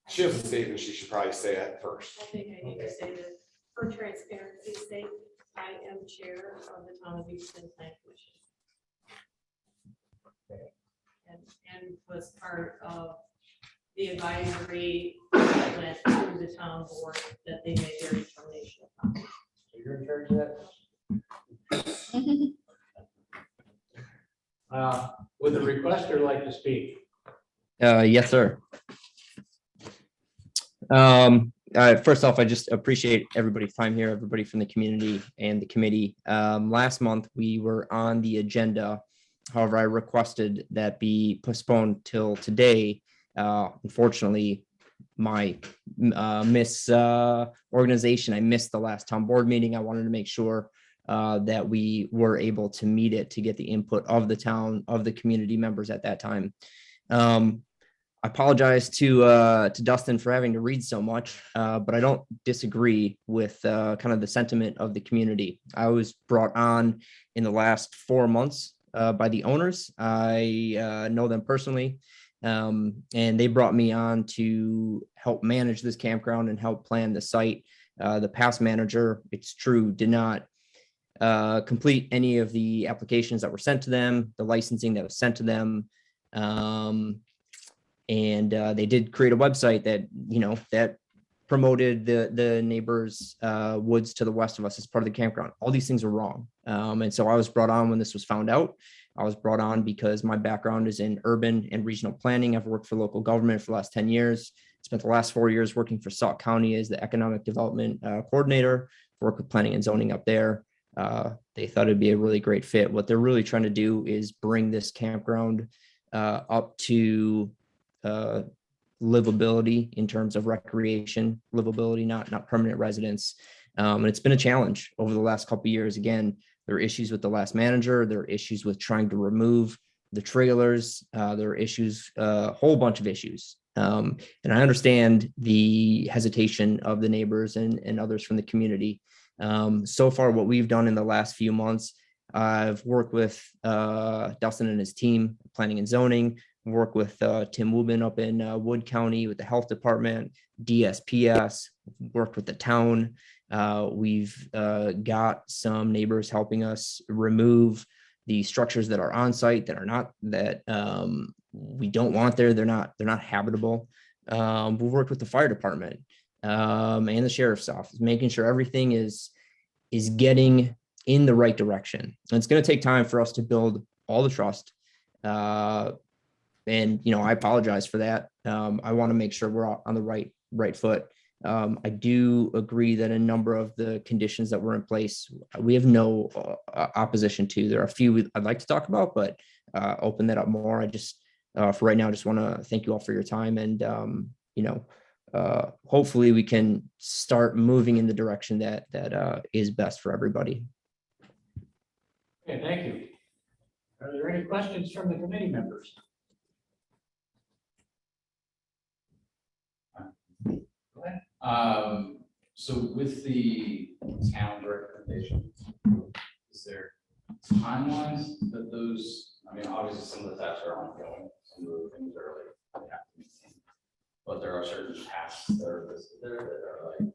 She has a statement she should probably say it first. I think I need to say that for transparency's sake, I am chair of the town of Easton Planning Commission. And was part of the advisory that went through the town board that they made their determination upon. So you're in charge of that? Would the requester like to speak? Yes, sir. First off, I just appreciate everybody's time here, everybody from the community and the committee. Last month, we were on the agenda. However, I requested that be postponed till today. Unfortunately, my organization, I missed the last town board meeting. I wanted to make sure that we were able to meet it to get the input of the town, of the community members at that time. I apologize to Dustin for having to read so much, but I don't disagree with kind of the sentiment of the community. I was brought on in the last 4 months by the owners. I know them personally, and they brought me on to help manage this campground and help plan the site. The past manager, it's true, did not complete any of the applications that were sent to them, the licensing that was sent to them. And they did create a website that, that promoted the neighbors woods to the west of us as part of the campground. All these things are wrong. And so I was brought on when this was found out. I was brought on because my background is in urban and regional planning. I've worked for local government for the last 10 years. Spent the last 4 years working for Sauk County as the economic development coordinator, work with planning and zoning up there. They thought it'd be a really great fit. What they're really trying to do is bring this campground up to livability in terms of recreation, livability, not permanent residence. And it's been a challenge over the last couple of years. Again, there are issues with the last manager. There are issues with trying to remove the trailers. There are issues, a whole bunch of issues. And I understand the hesitation of the neighbors and others from the community. So far, what we've done in the last few months, I've worked with Dustin and his team, planning and zoning, work with Tim Wubin up in Wood County with the health department, DSPS, worked with the town. We've got some neighbors helping us remove the structures that are on site that are not, that we don't want there. They're not habitable. We've worked with the fire department and the sheriff's office, making sure everything is getting in the right direction. And it's going to take time for us to build all the trust. And, I apologize for that. I want to make sure we're on the right foot. I do agree that a number of the conditions that were in place, we have no opposition to. There are a few I'd like to talk about, but open that up more. I just, for right now, just want to thank you all for your time. And, hopefully we can start moving in the direction that is best for everybody. Okay, thank you. Are there any questions from the committee members? So with the town's recommendation, is there timelines that those, obviously some of the tasks are ongoing, some of the things are like, they have to be seen. But there are certain tasks that are listed there that are like,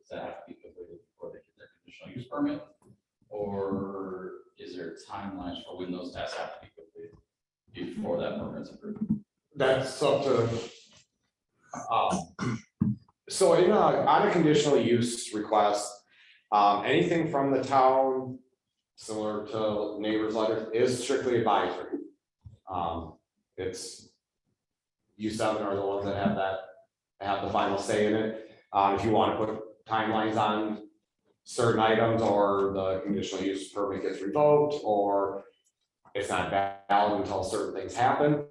that have to be completed before they get their conditional use permit? Or is there timelines for when those tasks have to be completed before that permit's approved? That's up to. So on a conditional use request, anything from the town, similar to neighbors letters, is strictly advisory. It's U7 are the ones that have the final say in it. If you want to put timelines on certain items, or the conditional use permit gets revoked, or it's not valid until certain things happen,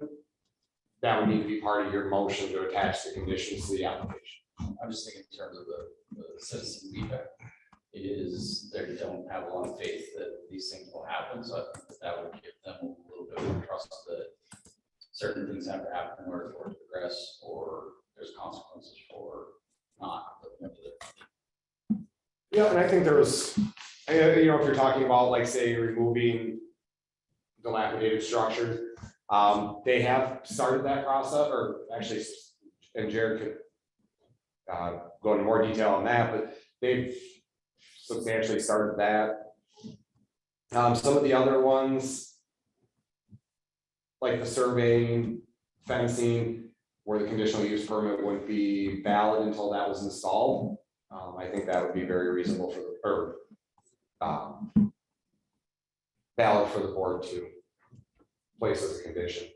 that would need to be part of your motion to attach the conditions to the application. I'm just thinking in terms of the citizen feedback, is they don't have a lot of faith that these things will happen, so I think that would give them a little bit more trust that certain things have to happen in order for it to progress, or there's consequences for not living up to their. Yeah, and I think there was, if you're talking about, like, say, removing dilapidated structures, they have started that process, or actually, and Jared could go into more detail on that, but they've substantially started that. Some of the other ones, like the surveying, fencing, where the conditional use permit wouldn't be valid until that was installed. I think that would be very reasonable for valid for the board to place as a condition.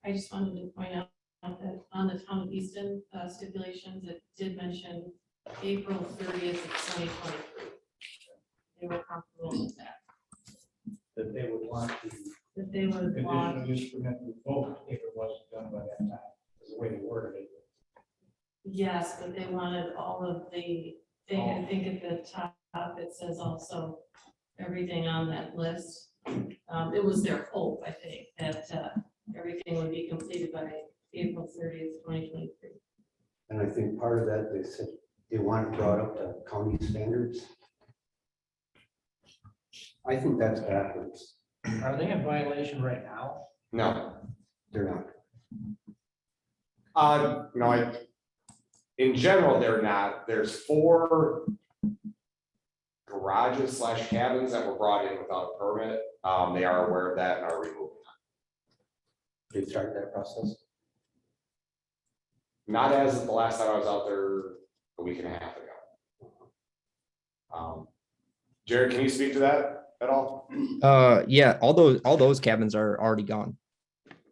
I just wanted to point out that on the town of Easton stipulations, it did mention April 30th of 2023. They were comfortable with that, That they would want the that they would want, conditional use permit revoked if it wasn't done by that time, is the way they worded it. yes, but they wanted all of the, I think at the top, it says also everything on that list. It was their hope, I think, that everything would be completed by April 30th, 2023. And I think part of that, they said they want it brought up to county standards. I think that's backwards. Are they in violation right now? No, They're not. no, in general, they're not. There's 4 garages slash cabins that were brought in without a permit. They are aware of that and are removing. Did you start that process? Not as of the last time I was out there a week and a half ago. Jared, can you speak to that at all? Yeah, all those cabins are already gone.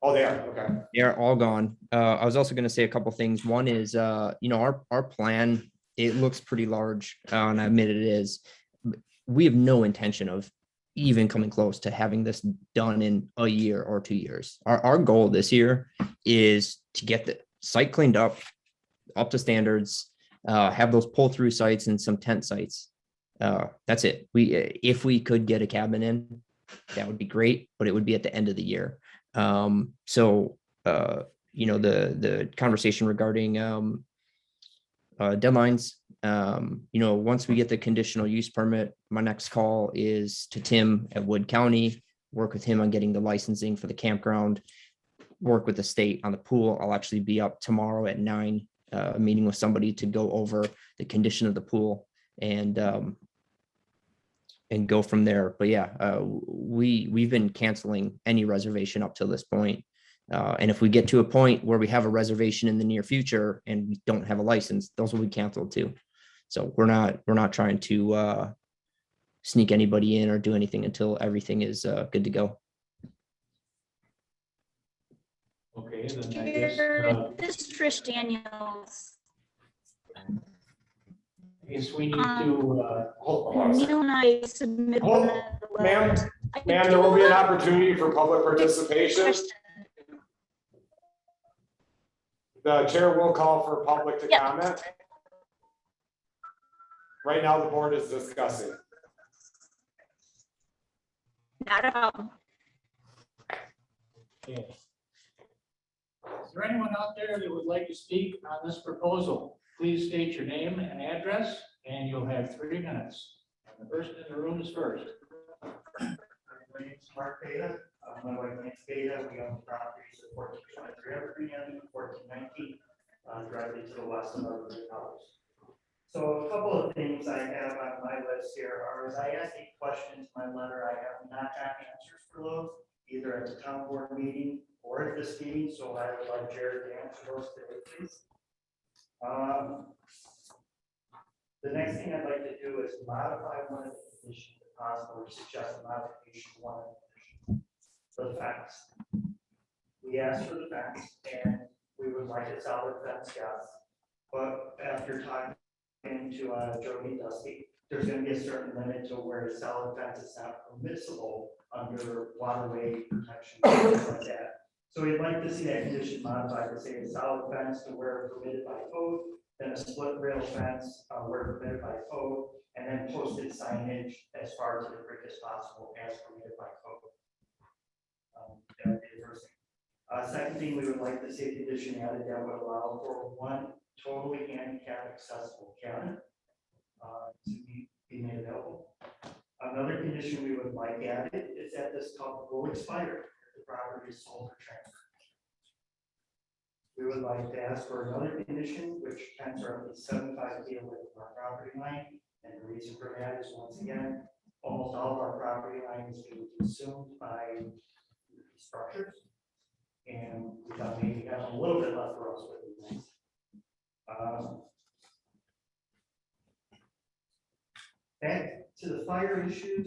Oh, they are, okay. They're all gone. I was also gonna say a couple things. One is, our plan, it looks pretty large, and I admit it is. We have no intention of even coming close to having this done in a year or 2 years. Our goal this year is to get the site cleaned up to standards, have those pull-through sites and some tent sites. That's it. If we could get a cabin in, that would be great, but it would be at the end of the year. The conversation regarding deadlines, once we get the conditional use permit, my next call is to Tim at Wood County, work with him on getting the licensing for the campground, work with the state on the pool. I'll actually be up tomorrow at 9, meeting with somebody to go over the condition of the pool and go from there. But yeah, we've been canceling any reservation up till this point. And if we get to a point where we have a reservation in the near future and we don't have a license, those will be canceled too. So we're not trying to sneak anybody in or do anything until everything is good to go. Okay, then I guess, This is Trish Daniels. I guess we need to, Hold on a second. Neil and I submitted Hold- one of the ma'am, letters. I Ma'am, do there will be an have opportunity for public a participation. question. The chair will call for public to Yeah. comment. Right now, the board is discussing. Not a problem. okay. Is there anyone out there that would like to speak on this proposal? Please state your name and address, and you'll have 3 minutes. And the person in the room is first. My name's Mark Beta. My wife Nancy Beta. We own the properties at 1423 Evergreen Avenue, 1419, directly to the west of our house. So a couple of things I have on my list here are, as I asked 8 questions in my letter, I have not gotten answers for those, either at the town board meeting or at this meeting, so I would like Jared to answer those today, please. The next thing I'd like to do is modify one of the conditions if possible, or suggest a modification of one of the conditions. The fence. We asked for the fence and we would like a solid fence, yes. But after talking to Jody Dusty, there's gonna be a certain limit to where a solid fence is not permissible under waterway protection, things like that. So we'd like to see that condition modified to say a solid fence to where permitted by code, then a split rail fence where permitted by code, and then posted signage as far to the creek as possible as permitted by code. That would be the first thing. Second thing, we would like to see a condition added that would allow for one totally handicap accessible cabin to be made available. Another condition we would like added is that this covenant will expire if the property is sold or transferred. We would like to ask for another condition, which tents are at least 75 feet away from our property line. And the reason for that is, once again, almost all of our property line is being consumed by structures. And we thought maybe have a little bit left for us with these. Back to the fire issues,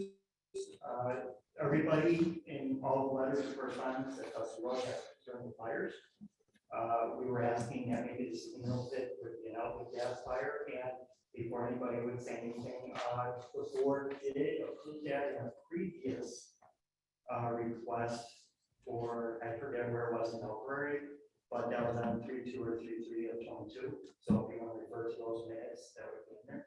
everybody in all the letters of correspondence that us was concerned with fires. We were asking that maybe this signal pit would be an outlet gas fire, and before anybody would say anything, the board did approve that in a previous request for, I forget where it was in Elbury, but that was on 3-2 or 3-3 of 22. So if you want to refer to those minutes, that would be in there.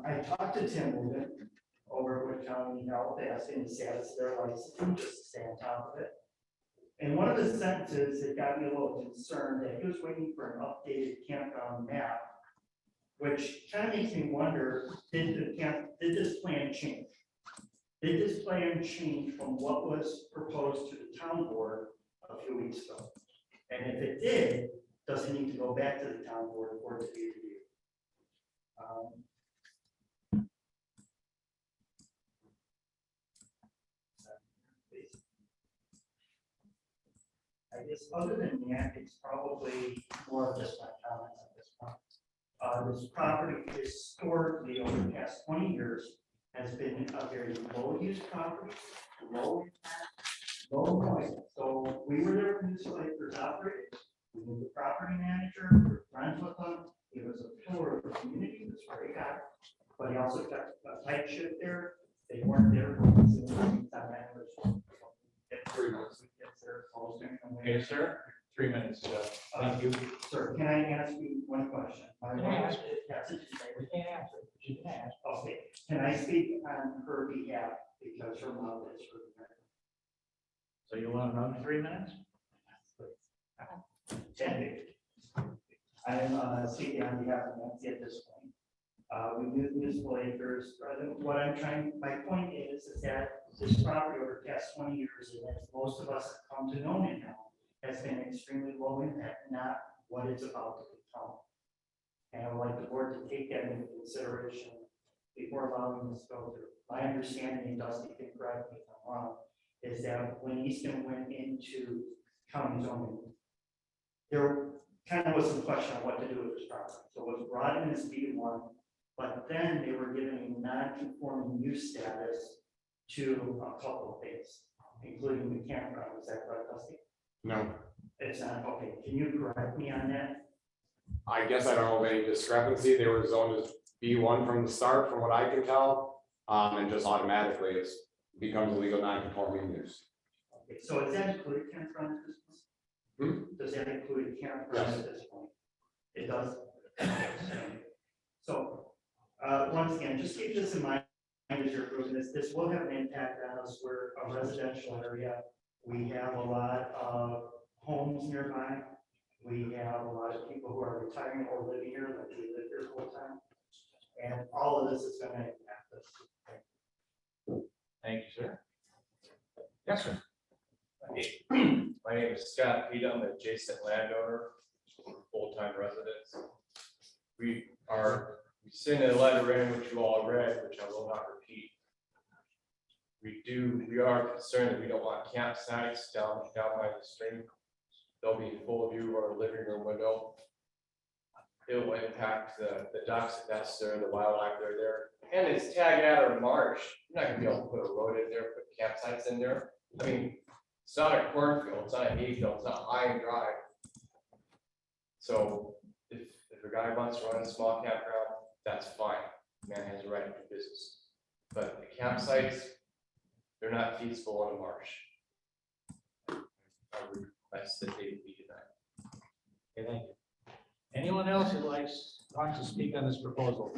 I talked to Tim Rubin over at Wood County Health, asking the status of their licensing, just to stay on top of it. And one of the sentences that got me a little concerned, that he was waiting for an updated campground map, which kind of makes me wonder, did this plan change? Did this plan change from what was proposed to the town board a few weeks ago? And if it did, does it need to go back to the town board for it to be reviewed? I guess other than that, it's probably more of just my comments at this point. This property historically over the past 20 years has been a very low use property, low noise. So we were there when this place was operated. We knew the property manager, we were friends with them. He was a pillar of the community, he was very good. But he also kept a tight ship there. They weren't there. Okay, sir, 3 minutes. Thank you. Sir, can I ask you one question? You can ask. Yes, We can't answer, but you can ask. okay, can I speak on her behalf because her mom is her. So you want another 3 minutes? 10 days. I am speaking on behalf of Nancy at this point. We knew municipal acres, what I'm trying, my point is that this property over the past 20 years, and as most of us have come to know it now, has been extremely low impact, not what it's about to become. And I would like the board to take that into consideration before allowing this to go through. My understanding, and Dusty can correct me if I'm wrong, is that when Easton went into county zoning, there kind of was some question on what to do with this property. So it was brought in as B1, but then they were given a non-conforming use status to a couple of things, including the campground. Is that correct, Dusty? No, It's not, okay, can you correct me on that? I guess I don't know of any discrepancy. They were zoned as B1 from the start, from what I can tell. And just automatically it's becomes a legal non-conforming use. Okay, so does that include campground at this point? Does that include campground Yes. at this point? It does? So, once again, just keep this in mind as you're approving this. This will have an impact on us. We're a residential area. We have a lot of homes nearby. We have a lot of people who are retiring or living here, like we live here full time. And all of this is going to impact us. Thank you, sir. Yes, sir. My name is Scott Pete. I'm an adjacent landowner, full-time residents. We sent a letter in which you all read, which I will not repeat. We are concerned that we don't want campsites down by the stream. They'll be in full view of our living room window. It will impact the ducks that's there, the wildlife that are there. And it's tagged out of marsh. You're not gonna be able to put a road in there, put campsites in there. I mean, it's not a cornfield, it's not a hayfield, it's not high and dry. So if a guy wants to run a small campground, that's fine. Man has a right to do business. But the campsites, they're not feasible in a marsh. I would request that they be denied. Okay, thank you. Anyone else who wants to speak on this proposal?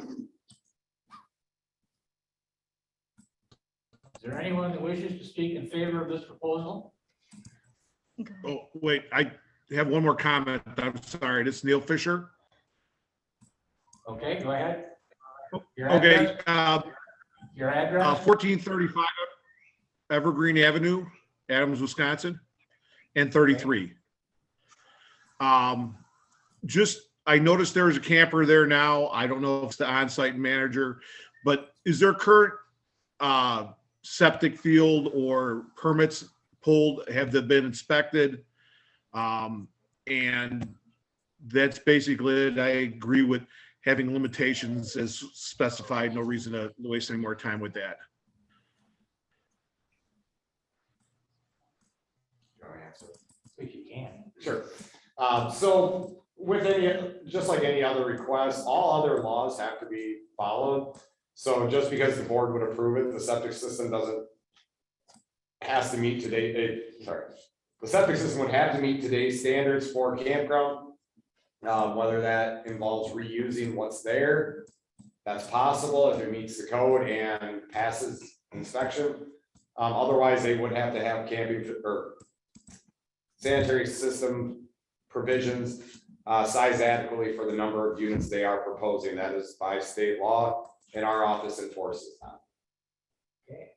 Is there anyone that wishes to speak in favor of this proposal? Oh, wait, I have one more comment. I'm sorry. This is Neil Fisher. Okay, go ahead. Your Okay, address? Your address? 1435 Evergreen Avenue, Adams, Wisconsin, and 33. I noticed there's a camper there now. I don't know if it's the on-site manager, but is there current septic field or permits pulled? Have they been inspected? And that's basically it. I agree with having limitations as specified. No reason to waste any more time with that. If you can. Sure. So with just like any other request, all other laws have to be followed. So just because the board would approve it, the septic system has to meet the septic system would have to meet today's standards for campground. Whether that involves reusing what's there, that's possible if it meets the code and passes inspection. Otherwise, they would have to have camping or sanitary system provisions size adequately for the number of units they are proposing. That is by state law, and our office enforces that. Okay.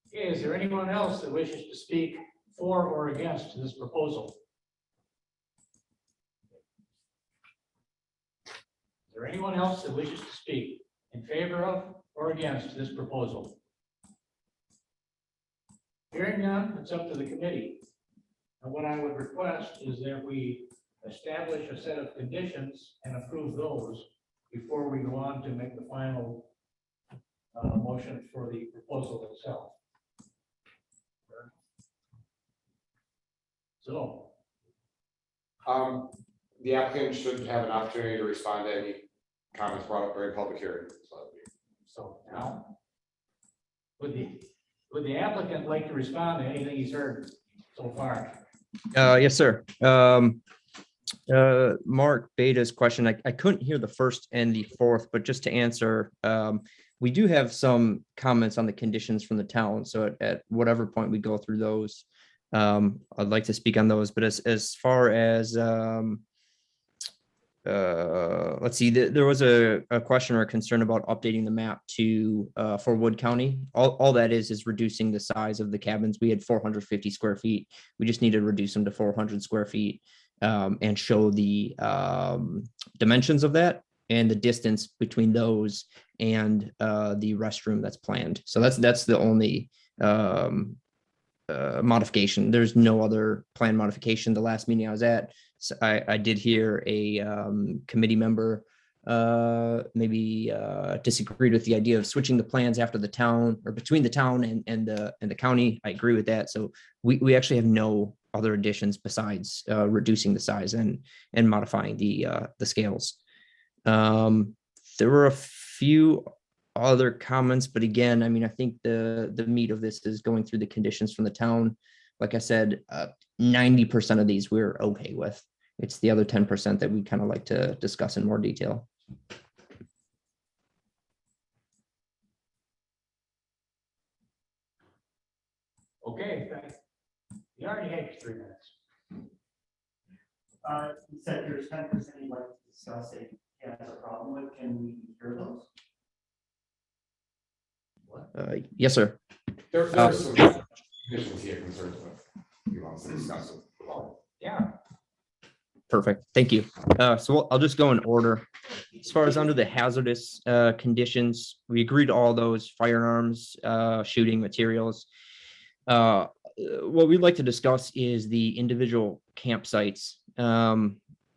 Okay, is there anyone else that wishes to speak for or against this proposal? Is there anyone else that wishes to speak in favor of or against this proposal? Hearing none, it's up to the committee. And what I would request is that we establish a set of conditions and approve those before we go on to make the final motion for the proposal itself. So, The applicant should have an opportunity to respond to any comments brought up during public hearing. so now, would the applicant like to respond to anything he's heard so far? Yes, sir. Mark Beta's question, I couldn't hear the first and the fourth, but just to answer, we do have some comments on the conditions from the town. So at whatever point we go through those, I'd like to speak on those, but as far as, let's see, there was a question or a concern about updating the map to, for Wood County. All that is reducing the size of the cabins. We had 450 square feet. We just need to reduce them to 400 square feet, and show the, dimensions of that and the distance between those and, the restroom that's planned. So that's the only, modification. There's no other plan modification. The last meeting I was at, so I did hear a committee member maybe disagreed with the idea of switching the plans after the town or between the town and the county. I agree with that. So we actually have no other additions besides reducing the size and modifying the scales. There were a few other comments, but again, I mean, I think the meat of this is going through the conditions from the town. Like I said, 90% of these we're okay with. It's the other 10% that we kind of like to discuss in more detail. Okay, thanks. You already had 3 minutes. You said there's 10% you'd like to discuss it has a problem with, can we hear those? Yes, sir. There are some conditions he had concerns with. He wants to discuss it. Yeah. Perfect. Thank you. So I'll just go in order. As far as under the hazardous conditions, we agreed to all those: firearms, shooting materials. What we'd like to discuss is the individual campsites.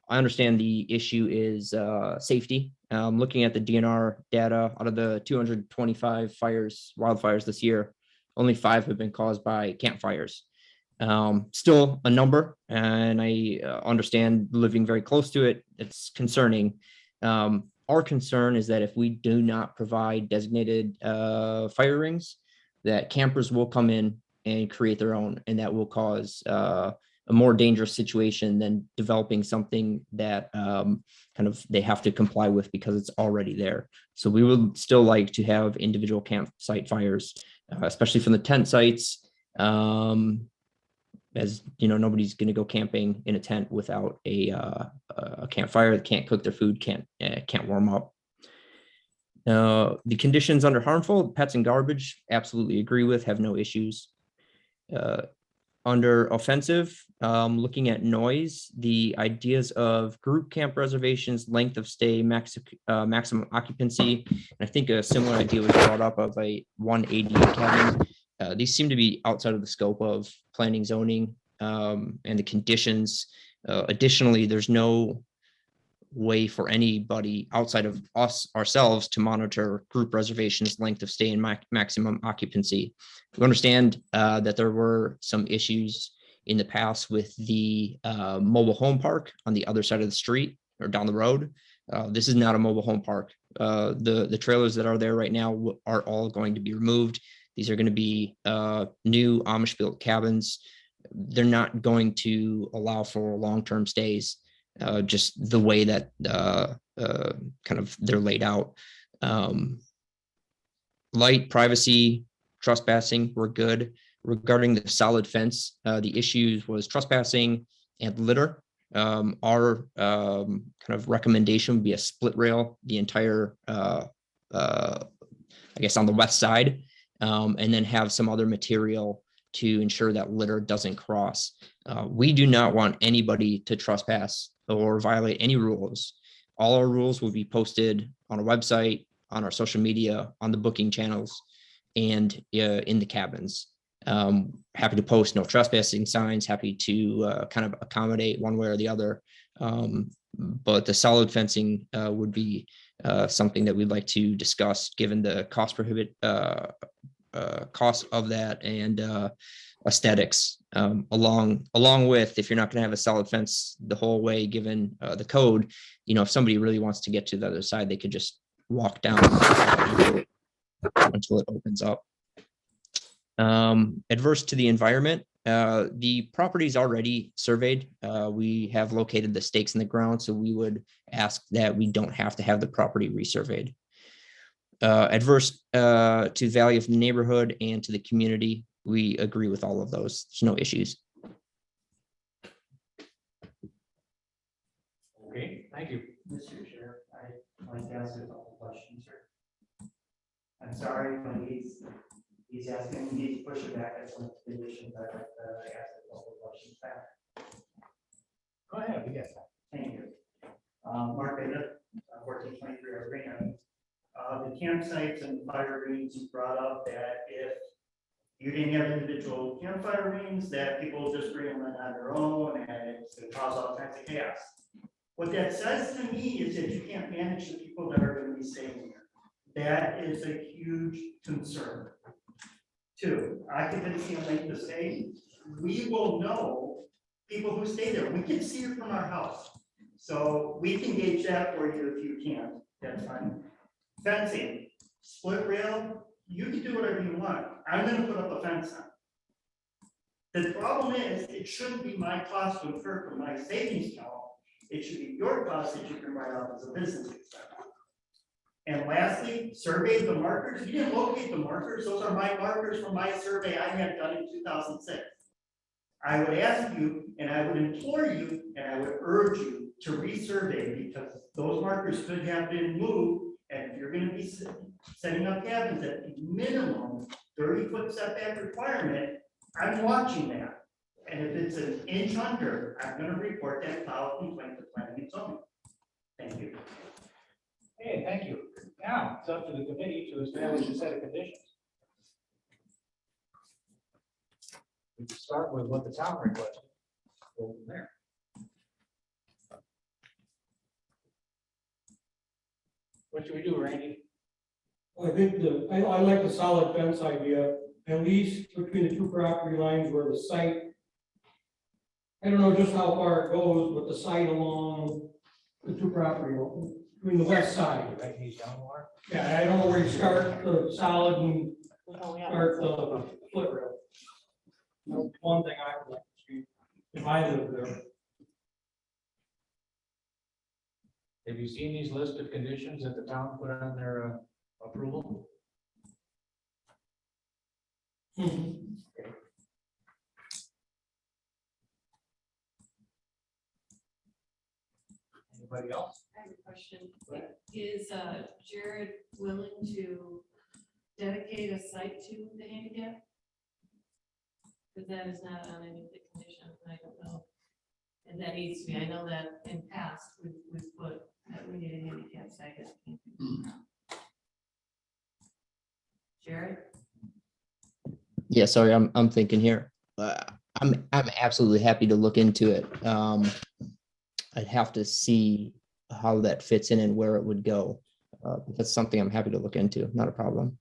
I understand the issue is safety. Looking at the DNR data, out of the 225 wildfires this year, only 5 have been caused by campfires. Still a number, and I understand living very close to it, it's concerning. Our concern is that if we do not provide designated fire rings, that campers will come in and create their own, and that will cause a more dangerous situation than developing something that kind of they have to comply with because it's already there. So we would still like to have individual campsite fires, especially from the tent sites. As you know, nobody's going to go camping in a tent without a campfire. They can't cook their food, can't warm up. The conditions under harmful, pets and garbage, absolutely agree with, have no issues. Under offensive, looking at noise, the ideas of group camp reservations, length of stay, maximum occupancy, and I think a similar idea was brought up of a 180 cabin. These seem to be outside of the scope of planning, zoning, and the conditions. Additionally, there's no way for anybody outside of us ourselves to monitor group reservations, length of stay, and maximum occupancy. We understand that there were some issues in the past with the mobile home park on the other side of the street or down the road. This is not a mobile home park. The trailers that are there right now are all going to be removed. These are going to be new Amish built cabins. They're not going to allow for long-term stays, just the way that kind of they're laid out. Light, privacy, trespassing, we're good. Regarding the solid fence, the issues was trespassing and litter. Our kind of recommendation would be a split rail, the entire, I guess on the west side, and then have some other material to ensure that litter doesn't cross. We do not want anybody to trespass or violate any rules. All our rules will be posted on a website, on our social media, on the booking channels, and in the cabins. Happy to post no trespassing signs, happy to kind of accommodate one way or the other. But the solid fencing would be something that we'd like to discuss, given the cost of that and aesthetics, along with, if you're not going to have a solid fence the whole way, given the code, if somebody really wants to get to the other side, they could just walk down until it opens up. Adverse to the environment, the property is already surveyed. We have located the stakes in the ground, so we would ask that we don't have to have the property resurveyed. Adverse to value of the neighborhood and to the community, we agree with all of those. There's no issues. Okay, thank you. Mr. Chair, I'd like to ask a couple questions, sir. I'm sorry, when he's asking me to push it back at some of the conditions, I'd like to ask a couple questions back. Go ahead, we got that. Thank you. Mark Bennett, 1423 Arena. The campsites and fire rings, you brought up that if you didn't have individual campfire rings, that people just bring them in on their own and it's going to cause all kinds of chaos. What that says to me is that you can't manage the people that are going to be staying there. That is a huge concern. 2, occupancy and length of stay. We will know people who stay there. We can see it from our house. So we can gauge that for you if you can't. That's fine. Fencing, split rail, you can do whatever you want. I'm going to put up a fence on. The problem is, it shouldn't be my cost to incur from my savings account. It should be your cost that you can write off as a business expense. And lastly, survey the markers. You didn't locate the markers. Those are my markers from my survey I had done in 2006. I would ask you, and I would implore you, and I would urge you to resurvey, because those markers could have been moved. And if you're going to be setting up cabins at the minimum 30-foot setback requirement, I'm watching that. And if it's an inch under, I'm going to report that file complaint to planning and zoning. Thank you. Hey, thank you. Now, it's up to the committee to establish a set of conditions. We can start with what the town requested. Go from there. What should we do, Randy? I think I like the solid fence idea, at least between the 2 property lines where the site, I don't know just how far it goes, but the site along the 2 property, between the west side. Right, he's down more. Yeah, I don't know where you start the solid and start the split rail. That's one thing I would like to see if I lived there. Have you seen these list of conditions that the town put on their approval? Anybody else? I have a question. Is Jared willing to dedicate a site to the handicap? Because that is not on any of the conditions, and I don't know. And that needs to be, I know that in past, we've put that we need a handicap site. Jared? Yeah, sorry, I'm thinking here. I'm absolutely happy to look into it. I'd have to see how that fits in and where it would go. That's something I'm happy to look into, not a problem.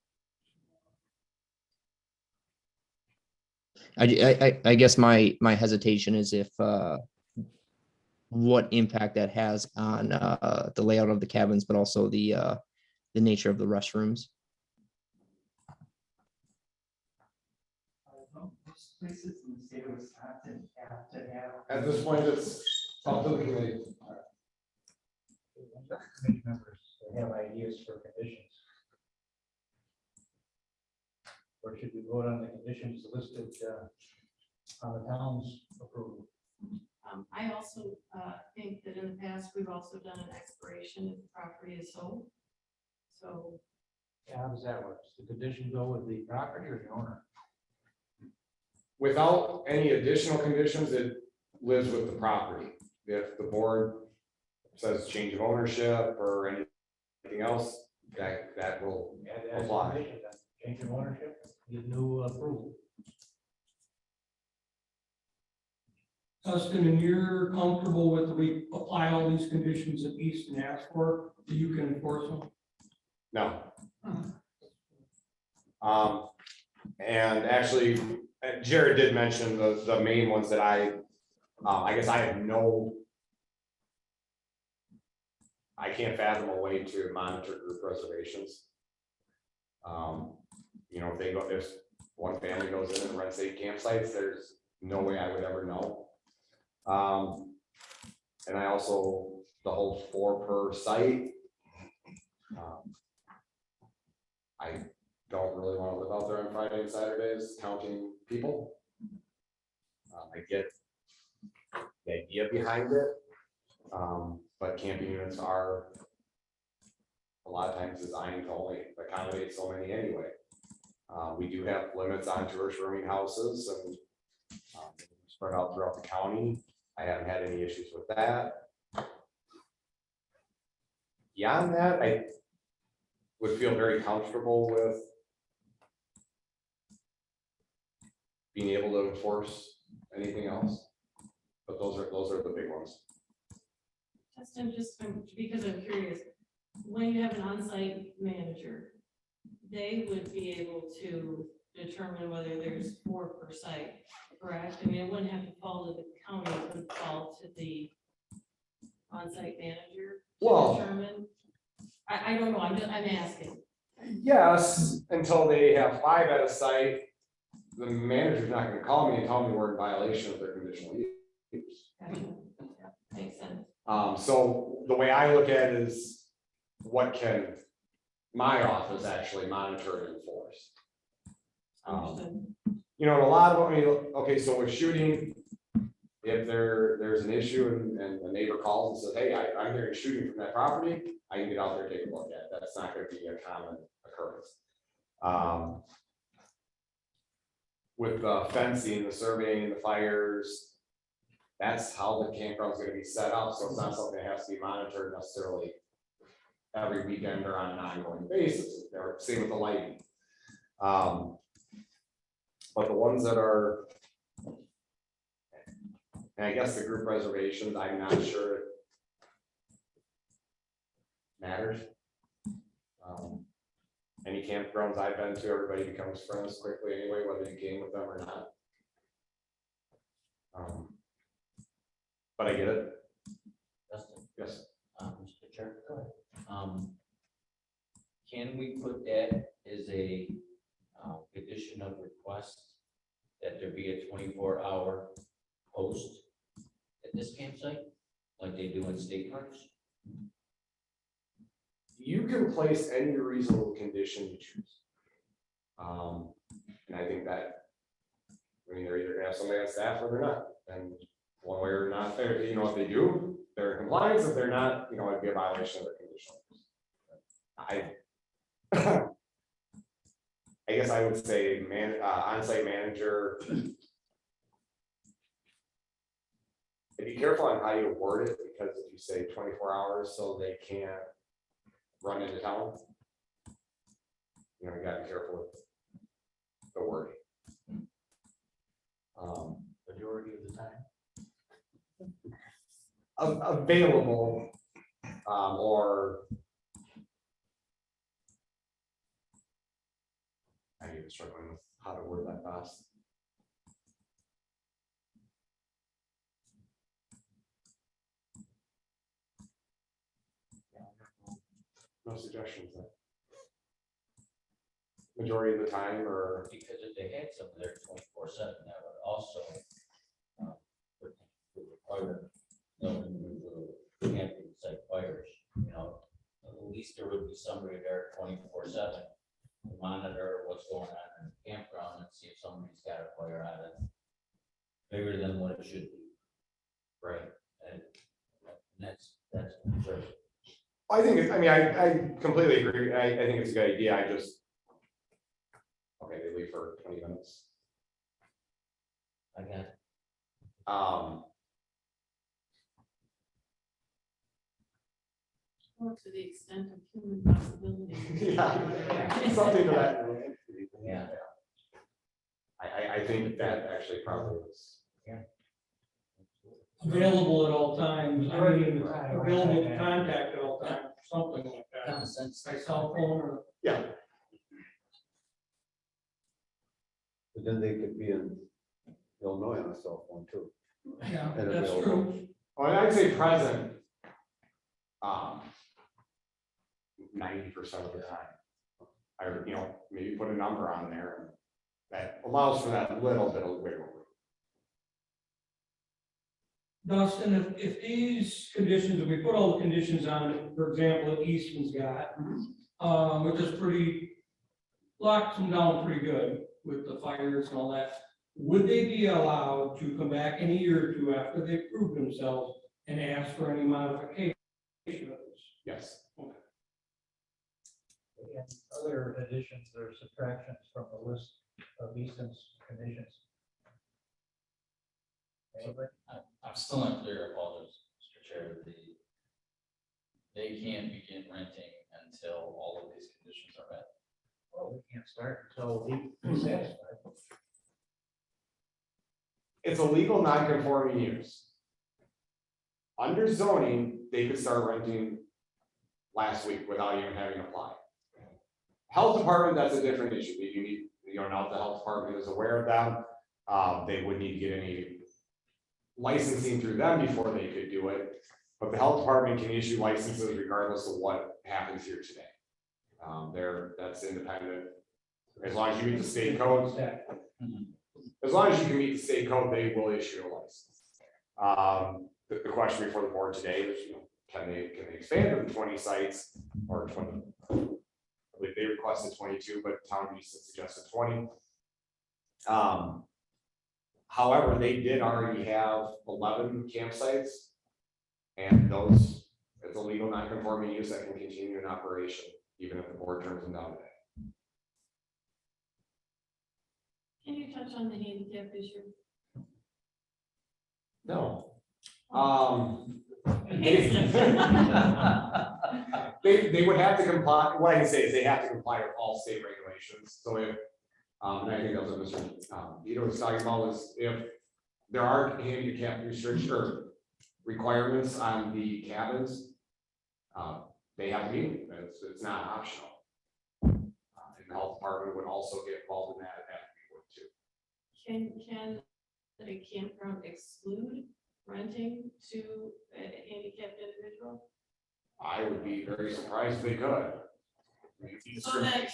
I guess my hesitation is if what impact that has on the layout of the cabins, but also the nature of the restrooms. Most places in the state of Wisconsin have to have. At this point, it's up to the committee. Committee members have ideas for conditions. Or should we vote on the conditions listed on the town's approval? I also think that in the past, we've also done an expiration if the property is sold. So Yeah, how does that work? Does the condition go with the property or the owner? Without any additional conditions, it lives with the property. If the board says change of ownership or anything else, that will Add that as a apply. condition then. Change of ownership, get new approval. Dustin, and you're comfortable with, we apply all these conditions that Easton asked for, that you can enforce them? No. And actually, Jared did mention the main ones that I guess I have I can't fathom a way to monitor group reservations. You know, if one family goes in and rents 8 campsites, there's no way I would ever know. And I also, the whole 4 per site. I don't really want to live out there on Friday and Saturdays counting people. I get the idea behind it, but camping units are a lot of times designed to only accommodate so many anyway. We do have limits on tourist rooming houses and spread out throughout the county. I haven't had any issues with that. Beyond that, I would feel very comfortable with being able to enforce anything else. But those are the big ones. Justin, because I'm curious, when you have an on-site manager, they would be able to determine whether there's 4 per site, correct? I mean, it wouldn't have to fall to the county, it would fall to the on-site manager to Well- determine. I don't know, I'm asking. Yes, until they have 5 at a site, the manager's not gonna call me and tell me we're in violation of their conditional use. Gotcha. Yeah, makes sense. So the way I look at it is, what can my office actually monitor and enforce? Understood. You know, and a lot of, okay, so with shooting, if there's an issue and the neighbor calls and says, hey, I'm hearing shooting from that property, I can get out there and take a look at it. That's not gonna be a common occurrence. With the fencing, the surveying, the fires, that's how the campground's gonna be set up, so it's not something that has to be monitored necessarily every weekend or on an ongoing basis, or same with the lighting. But the ones that are, and I guess the group reservations, I'm not sure it matters. Any campgrounds I've been to, everybody becomes friends quickly anyway, whether you game with them or not. But I get it. Justin, Yes. Mr. Chair, can we put that as a condition of request that there be a 24-hour post at this campsite, like they do in state parks? You can place any reasonable condition you choose. And I think that, they're either gonna have somebody on staff or they're not, and one way or not, they're, if they do, they're in compliance, if they're not, it'd be a violation of their conditional use. I guess I would say on-site manager. Be careful on how you word it, because if you say 24 hours, so they can't run into town. You gotta be careful with the wording. Majority of the time. Available, or. I'm even struggling with how to word that fast. No suggestions there. Majority of the time, or Because if they had some there 24/7, that would also require camping site fires, at least there would be somebody there 24/7 to monitor what's going on in the campground and see if somebody's got a fire on it bigger than what it should be. Right, and that's concern. I think, I completely agree. I think it's a good idea. I just. Okay, they leave for 20 minutes. I got it. Well, to the extent of human possibility. Yeah, something to that. Yeah. I think that actually probably was. available at all times, I mean, Right. available to contact at all times, something like that. Common sense. By cell phone or. Yeah, But then they could be in Illinois on a cell phone too. Yeah, And that's available. true. well, I'd say present. 90% of the time. I, maybe put a number on there and that allows for that little bit of wiggle room. Dustin, if these conditions, if we put all the conditions on, for example, that Easton's got, which is pretty, locks them down pretty good with the fires and all that, would they be allowed to come back in a year or two after they prove themselves and ask for any modification of this? Yes. And other additions or subtractions from the list of Easton's conditions? Anybody? I'm still not clear, I apologize, Mr. Chair, they can't begin renting until all of these conditions are met. Well, we can't start until we satisfied. It's a legal non-conforming use. Under zoning, they could start renting last week without even having applied. Health department, that's a different issue. You need, now if the health department is aware of them, they would need to get any licensing through them before they could do it. But the health department can issue licenses regardless of what happens here today. That's independent. As long as you meet the state codes, as long as you can meet the state code, they will issue a license. The question before the board today is, can they expand to 20 sites or 20? I believe they requested 22, but town meeting suggested 20. However, they did already have 11 campsites, and those, it's a legal non-conforming use that can continue in operation, even if the board turns them down today. Can you touch on the handicap issue? No. They would have to comply, what I can say is they have to comply with all state regulations, so if, and I think that was what Mr. Vito was talking about, is if there are handicap restrictions or requirements on the cabins, they have to meet, it's not optional. And the health department would also get involved in that if we would too. Can a campground exclude renting to a handicapped individual? I would be very surprised if they could. So that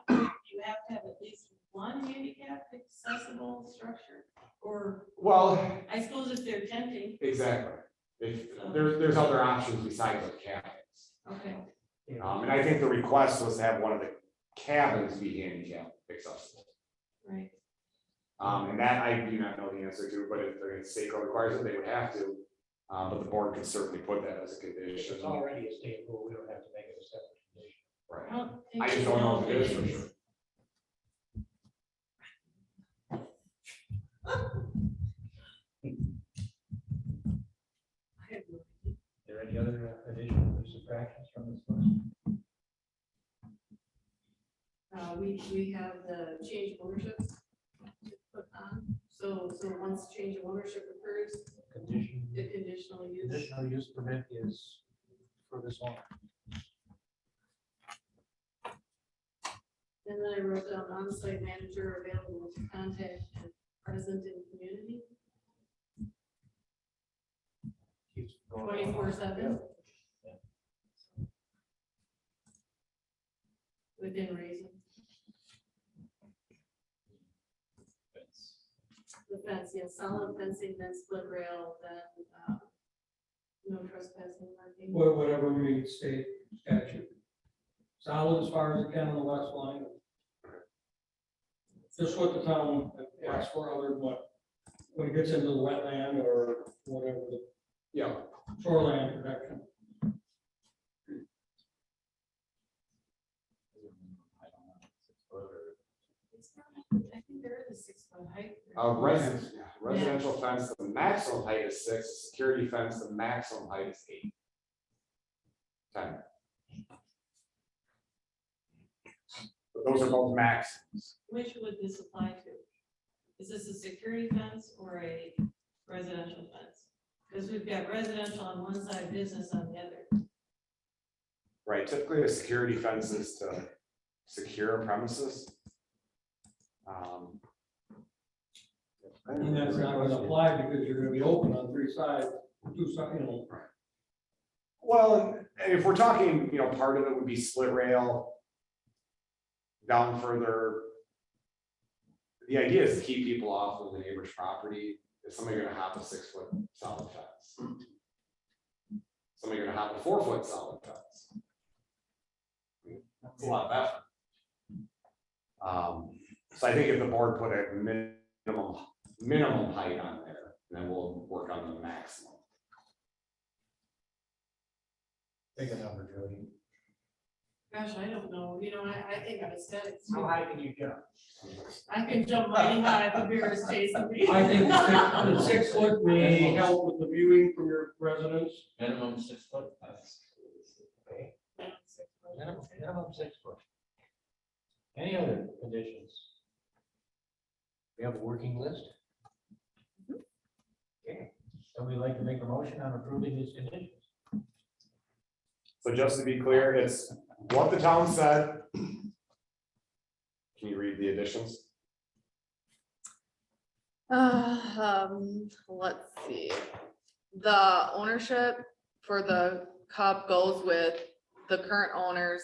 you have to have at least one handicapped accessible structure, or Well, I suppose if they're tenting, exactly. If there's other options besides the cabins. okay. And I think the request was to have one of the cabins be handicap accessible. Right. And that I do not know the answer to, but if the state code requires it, they would have to. But the board could certainly put that as a condition. It's already a state rule, we don't have to make it a separate condition. Right. I don't think I just we don't know if it if is for it's- sure. I have no idea. Are there any other additions or subtractions from this list? We have the change of ownership to put on, so once change of ownership occurs, Condition, the conditional use. conditional use permit is for this owner. And then I wrote down on-site manager available to contact and present in community, Keeps going. 24/7. Within reason. The fence, yes, solid fencing, then split rail, then, no trespassing, parking. Whatever meets state statute. Solid as far as it can on the west line. Just what the town asks for, other than what, when it gets into the wetland or whatever, the Yeah. shoreline protection. It's not- I think there is a 6-foot height. Residential fence, the maximum height is 6, security fence, the maximum height is 8. 10. But those are both maxims. Which would this apply to? Is this a security fence or a residential fence? Because we've got residential on one side, business on the other. Right, typically a security fence is to secure premises. And that's not gonna apply because you're gonna be open on three sides, two sides, you know. Well, and if we're talking, part of it would be split rail. Down further. The idea is to keep people off of the neighbor's property. Is somebody gonna have a 6-foot solid fence? Somebody gonna have a 4-foot solid fence? That's a lot of effort. So I think if the board put a minimum height on there, then we'll work on the maximum. Pick a number, Jody. Gosh, I don't know, I think of aesthetics. How high can you jump? I can jump mighty high if a bear is chasing me. I think the 6 foot may help with the viewing from your residents. Minimum 6 foot. Okay, minimum 6 foot. Any other conditions? We have a working list? Okay, so we'd like to make a motion on approving these conditions. So just to be clear, it's what the town said. Can you read the additions? Let's see. The ownership for the Cub goes with the current owners,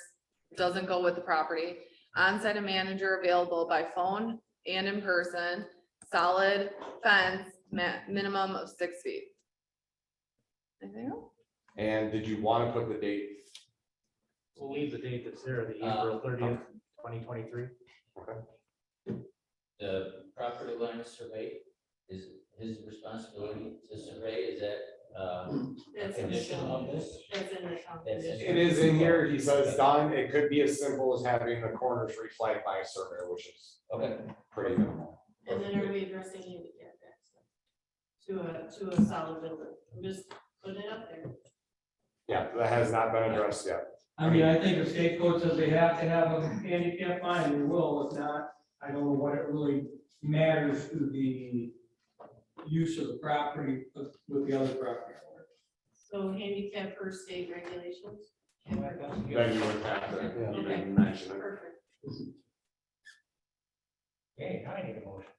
doesn't go with the property. On-site and manager available by phone and in person, solid fence, minimum of 6 feet. Anything else? And did you want to put the date? We'll leave the date that's there, the April 30th, 2023. Okay. The property line survey is his responsibility to survey, is that, a That's in the condition of this? That's in the town That's in- condition. It is in here, he says done, it could be as simple as having the corners reflagged by a surveyor, which is Okay. pretty minimal. And then are we addressing handicap access to a solid building? I'm just putting it up there. Yeah, that has not been addressed yet. I mean, I think the state code says they have to have a handicap sign, they will, if not, I don't know what it really matters to the use of the property with the other property owner. So handicap per state regulations. Then you would have to Okay. mention it. Perfect. Okay, now I need a motion.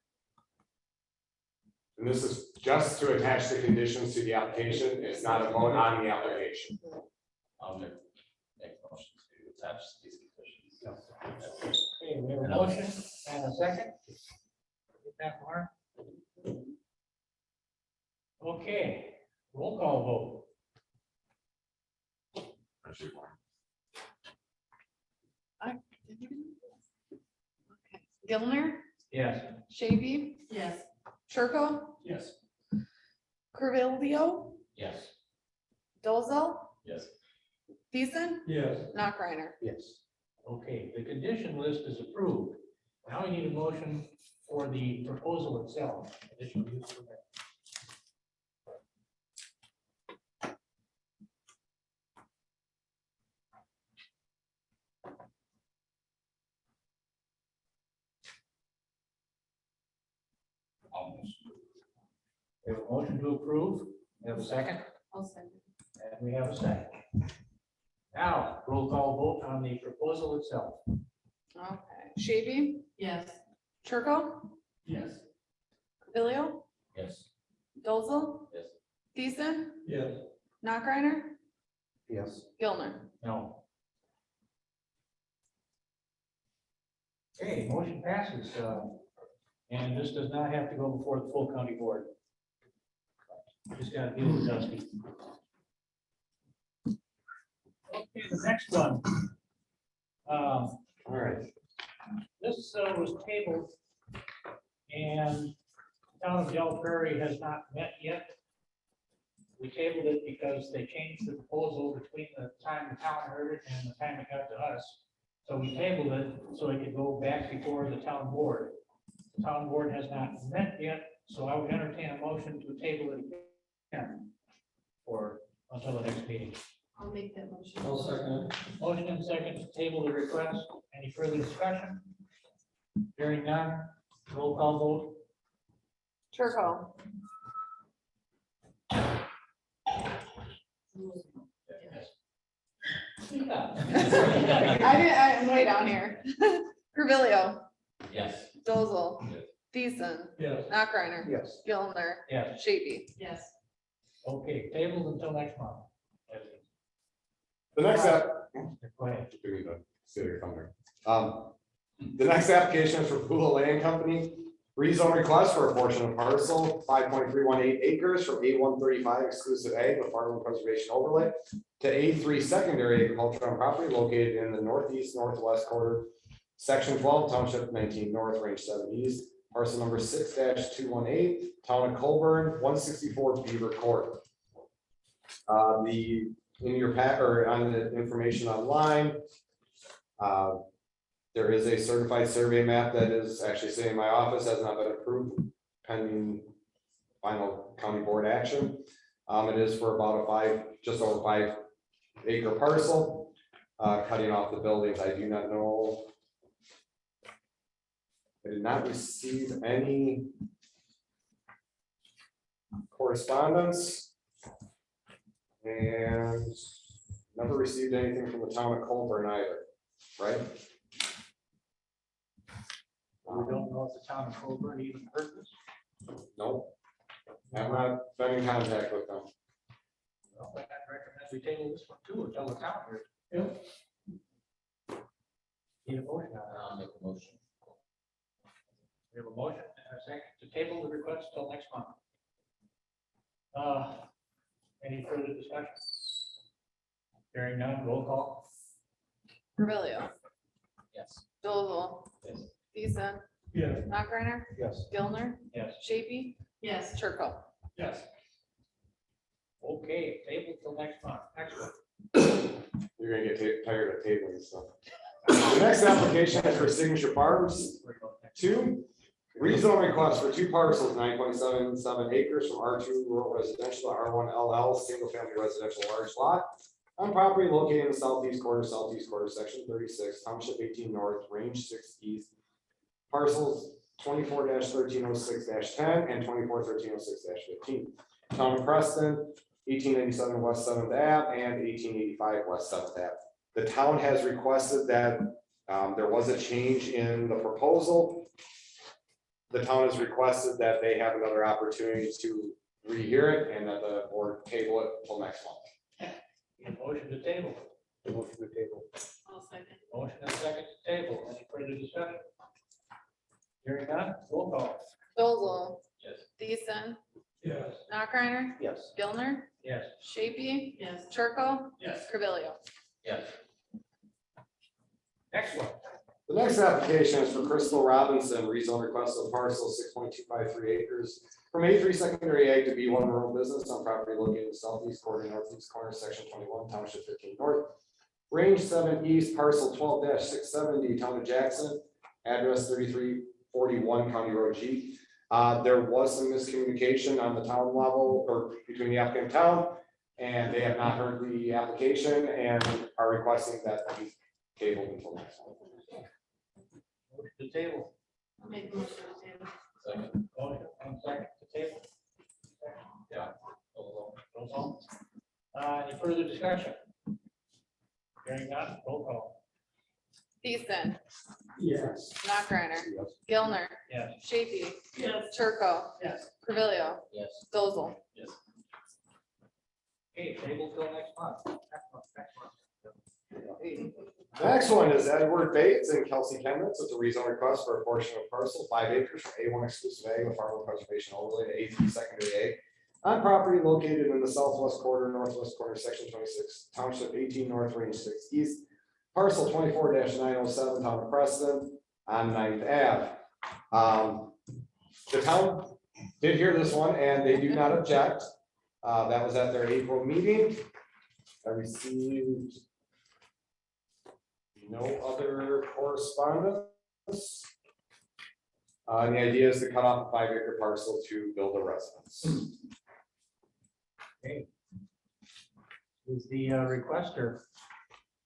And this is just to attach the conditions to the application, it's not a vote on the application. I'll make motion to attach these conditions. Okay, we have a motion and a second. Get that, Mark? Okay, roll call Okay. Gilner, vote. Yes. Shavy, Yes. Churko, Yes. Curvilio, Yes. Dolzell, Yes. Thiessen, Yes. Knockreiner. Yes. Okay, the condition list is approved. Now we need a motion for the proposal itself. Additional use permit. We have a motion to approve. We have a second, I'll second. and we have a second. Now, roll call vote on the proposal itself. Okay. Shavy, Yes. Churko, Yes. Curvilio, Yes. Dolzell, Yes. Thiessen, Yes. Knockreiner, Yes. Gilner. No. Okay, motion passes, and this does not have to go before the full county board. Just gotta deal with Dusty. Okay, the next one. All right. This was tabled, and town of Yellow Prairie has not met yet. We tabled it because they changed the proposal between the time the town heard it and the time it got to us. So we tabled it so it could go back before the town board. The town board has not met yet, so I would entertain a motion to table it again for, until the next meeting. I'll make that motion. I'll second it. Motion and second to table the request. Any further discussion? Hearing none, roll call vote. Churko, I'm way down here. Carvillo, Yes. Dolzel, Yes. Deason, Yes. Knockreiner, Yes. Gilner, Yes, Shapey. Yes. okay, tabled until next month. The next app, Go ahead. give me the city of Thunder. The next application is for Pula Land Company, rezone request for a portion of parcel 5.318 acres from A135 exclusive ag with farm preservation overlay to A3 secondary agriculture on property located in the northeast northwest quarter, section 12, township 19 north, range 7 east, parcel number 6-218, town of Colburn, 164 Beaver Court. In your pack or on the information online, there is a certified survey map that is actually sitting in my office, has not been approved pending final county board action. It is for about just over 5 acre parcel, cutting off the buildings. I do not know. I did not receive any correspondence. And never received anything from the town of Colburn either, right? We don't know if the town of Colburn even heard this. Nope. I've not been in contact with them. Well, I recommend we table this one too until the town hears. Need a motion on that. I'll make a motion. We have a motion and a second to table the request till next month. Any further discussion? Hearing none, roll call. Carvillo, Yes. Dolzel, Yes. Deason, Yes. Knockreiner, Yes. Gilner, Yes. Shapey, Yes. Churko. Yes. Okay, table till next month. Excellent. You're gonna get tired of tabling stuff. The next application is for Signature Farms 2. Rezone request for 2 parcels, 9.77 acres from R2 rural residential to R1 LL, single family residential large lot. On property located in the southeast quarter, section 36, township 18 north, range 6 east. Parcels 24-1306-10 and 24-1306-15. Town of Preston, 1897 West 7th Ave and 1885 West 7th Ave. The town has requested that there was a change in the proposal. The town has requested that they have another opportunity to rehear it and that the board table it till next month. Need a motion to table. Motion to table. I'll second. Motion and second to table. Any further discussion? Hearing none, roll call. Dolzel, Yes. Deason, Yes. Knockreiner, Yes. Gilner, Yes. Shapey, Yes. Churko, Yes. Carvillo. Yes. Excellent. The next application is for Crystal Robinson, rezone request of parcel 6.253 acres from A3 secondary ag to B1 rural business on property located in the southeast quarter, northeast corner, section 21, township 15 north, range 7 east, parcel 12-670, town of Jackson, address 3341 County Road G. There was some miscommunication on the town level or between the applicant and town, and they have not heard the application and are requesting that be tabled until next month. Motion to table. I'll make a motion to table. Second. Motion and second to table. Yeah. Roll call. Any further discussion? Hearing none, roll call. Deason, Yes. Knockreiner, Yes. Gilner, Yes. Shapey, Yes. Churko, Yes. Carvillo, Yes. Dolzel. Yes. Okay, table till next month. Next month. The next one is Edward Bates and Kelsey Chemnitz with the rezone request for a portion of parcel 5 acres from A1 exclusive ag with farm preservation overlay to A3 secondary ag on property located in the southwest quarter, northwest quarter, section 26, township 18 north, range 6 east, parcel 24-907, town of Preston on 9th Ave. The town did hear this one and they do not object. That was at their April meeting. I received no other correspondence. And the idea is to cut off a 5 acre parcel to build a residence. Okay. Is the requester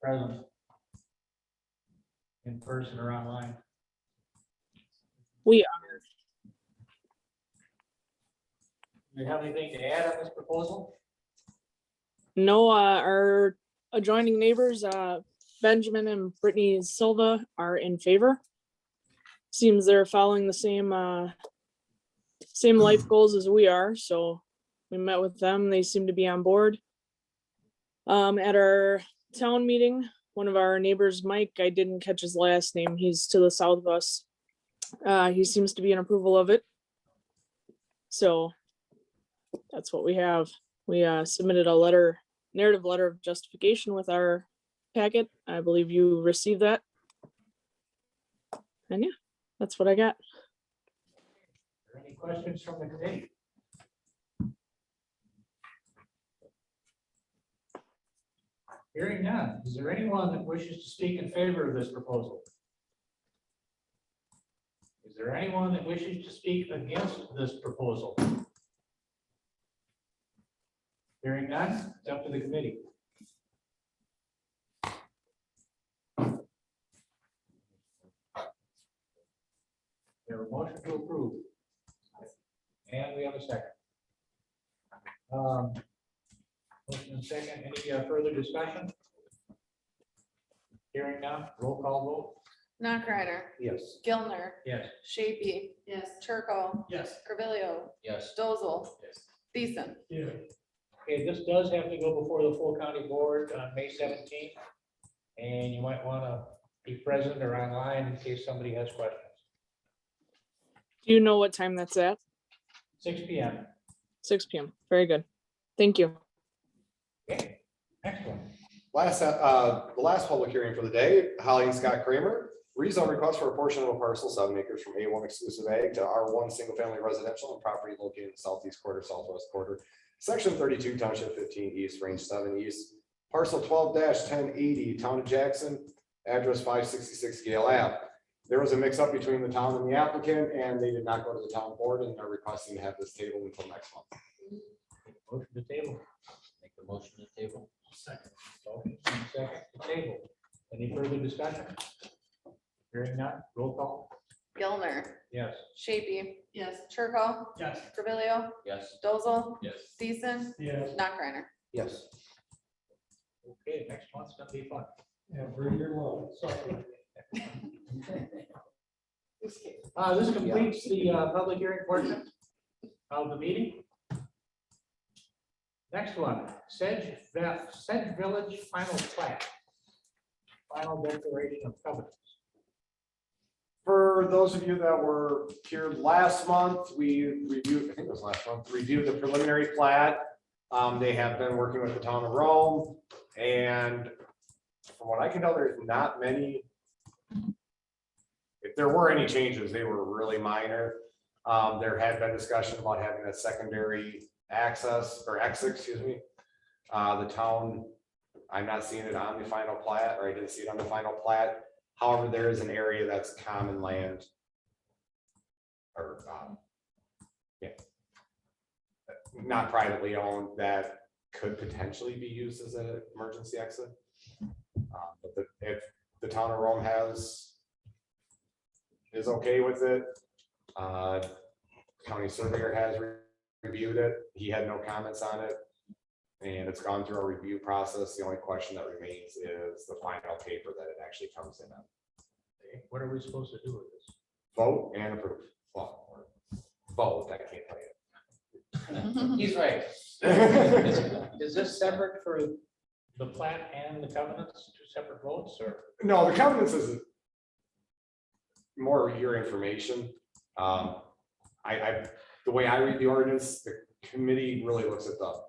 present? In person or online? We are. Do you have anything to add on this proposal? No, our adjoining neighbors, Benjamin and Brittany Silva are in favor. Seems they're following the same life goals as we are, so we met with them. They seem to be on board. At our town meeting, one of our neighbors, Mike, I didn't catch his last name. He's to the south of us. He seems to be in approval of it. So that's what we have. We submitted a narrative letter of justification with our packet. I believe you received that. And yeah, that's what I got. Are there any questions from the committee? Hearing none, is there anyone that wishes to speak in favor of this proposal? Is there anyone that wishes to speak against this proposal? Hearing none, it's up to the committee. We have a motion to approve. And we have a second. Motion and second, any further discussion? Hearing none, roll call vote. Knockreiner, Yes. Gilner, Yes. Shapey. Yes. Turco, Yes. Carvillo, Yes. Dozel, Yes. Thiessen. Yeah. Okay, this does have to go before the full county board on May 17th. And you might want to be present or online in case somebody has questions. Do you know what time that's at? 6 p.m. 6 p.m. Very good. Thank you. Okay, next one. The last public hearing for the day, Holly and Scott Kramer, rezone request for a portion of a parcel 7 acres from A1 exclusive ag to R1 single family residential and property located in the southeast quarter, southwest quarter, section 32, township 15 east, range 7 east, parcel 12-1080, town of Jackson, address 566 Gale Ave. There was a mix up between the town and the applicant, and they did not go to the town board, and are requesting to have this table until next month. Motion to table. Make the motion to table. Second. Motion and second to table. Any further discussion? Hearing none, roll call. Gilner, Yes. Shapey. Yes. Turco, Yes. Carvillo, Yes. Dozel, Yes. Thiessen, Yes. Knockreiner. Yes. Okay, next month's gonna be fun. Yeah, bring your lawn. Sorry. This completes the public hearing portion of the meeting. Next one, Sedge Village final plat. Final declaration of covenants. For those of you that were here last month, we reviewed, I think it was last month, reviewed the preliminary plat. They have been working with the town of Rome, and from what I can tell, there's not many. If there were any changes, they were really minor. There had been discussion about having a secondary access or exit, excuse me. The town, I'm not seeing it on the final plat, or I didn't see it on the final plat. However, there is an area that's common land. Or, yeah. Not privately owned, that could potentially be used as an emergency exit. But if the town of Rome is okay with it, county surveyor has reviewed it. He had no comments on it. And it's gone through a review process. The only question that remains is the final paper that it actually comes in on. Okay, what are we supposed to do with this? Vote and approve. Well, or vote, I can't tell you. He's right. Is this separate for the plat and the covenants, two separate votes, or? No, the covenants is more your information. The way I read the ordinance, the committee really looks at the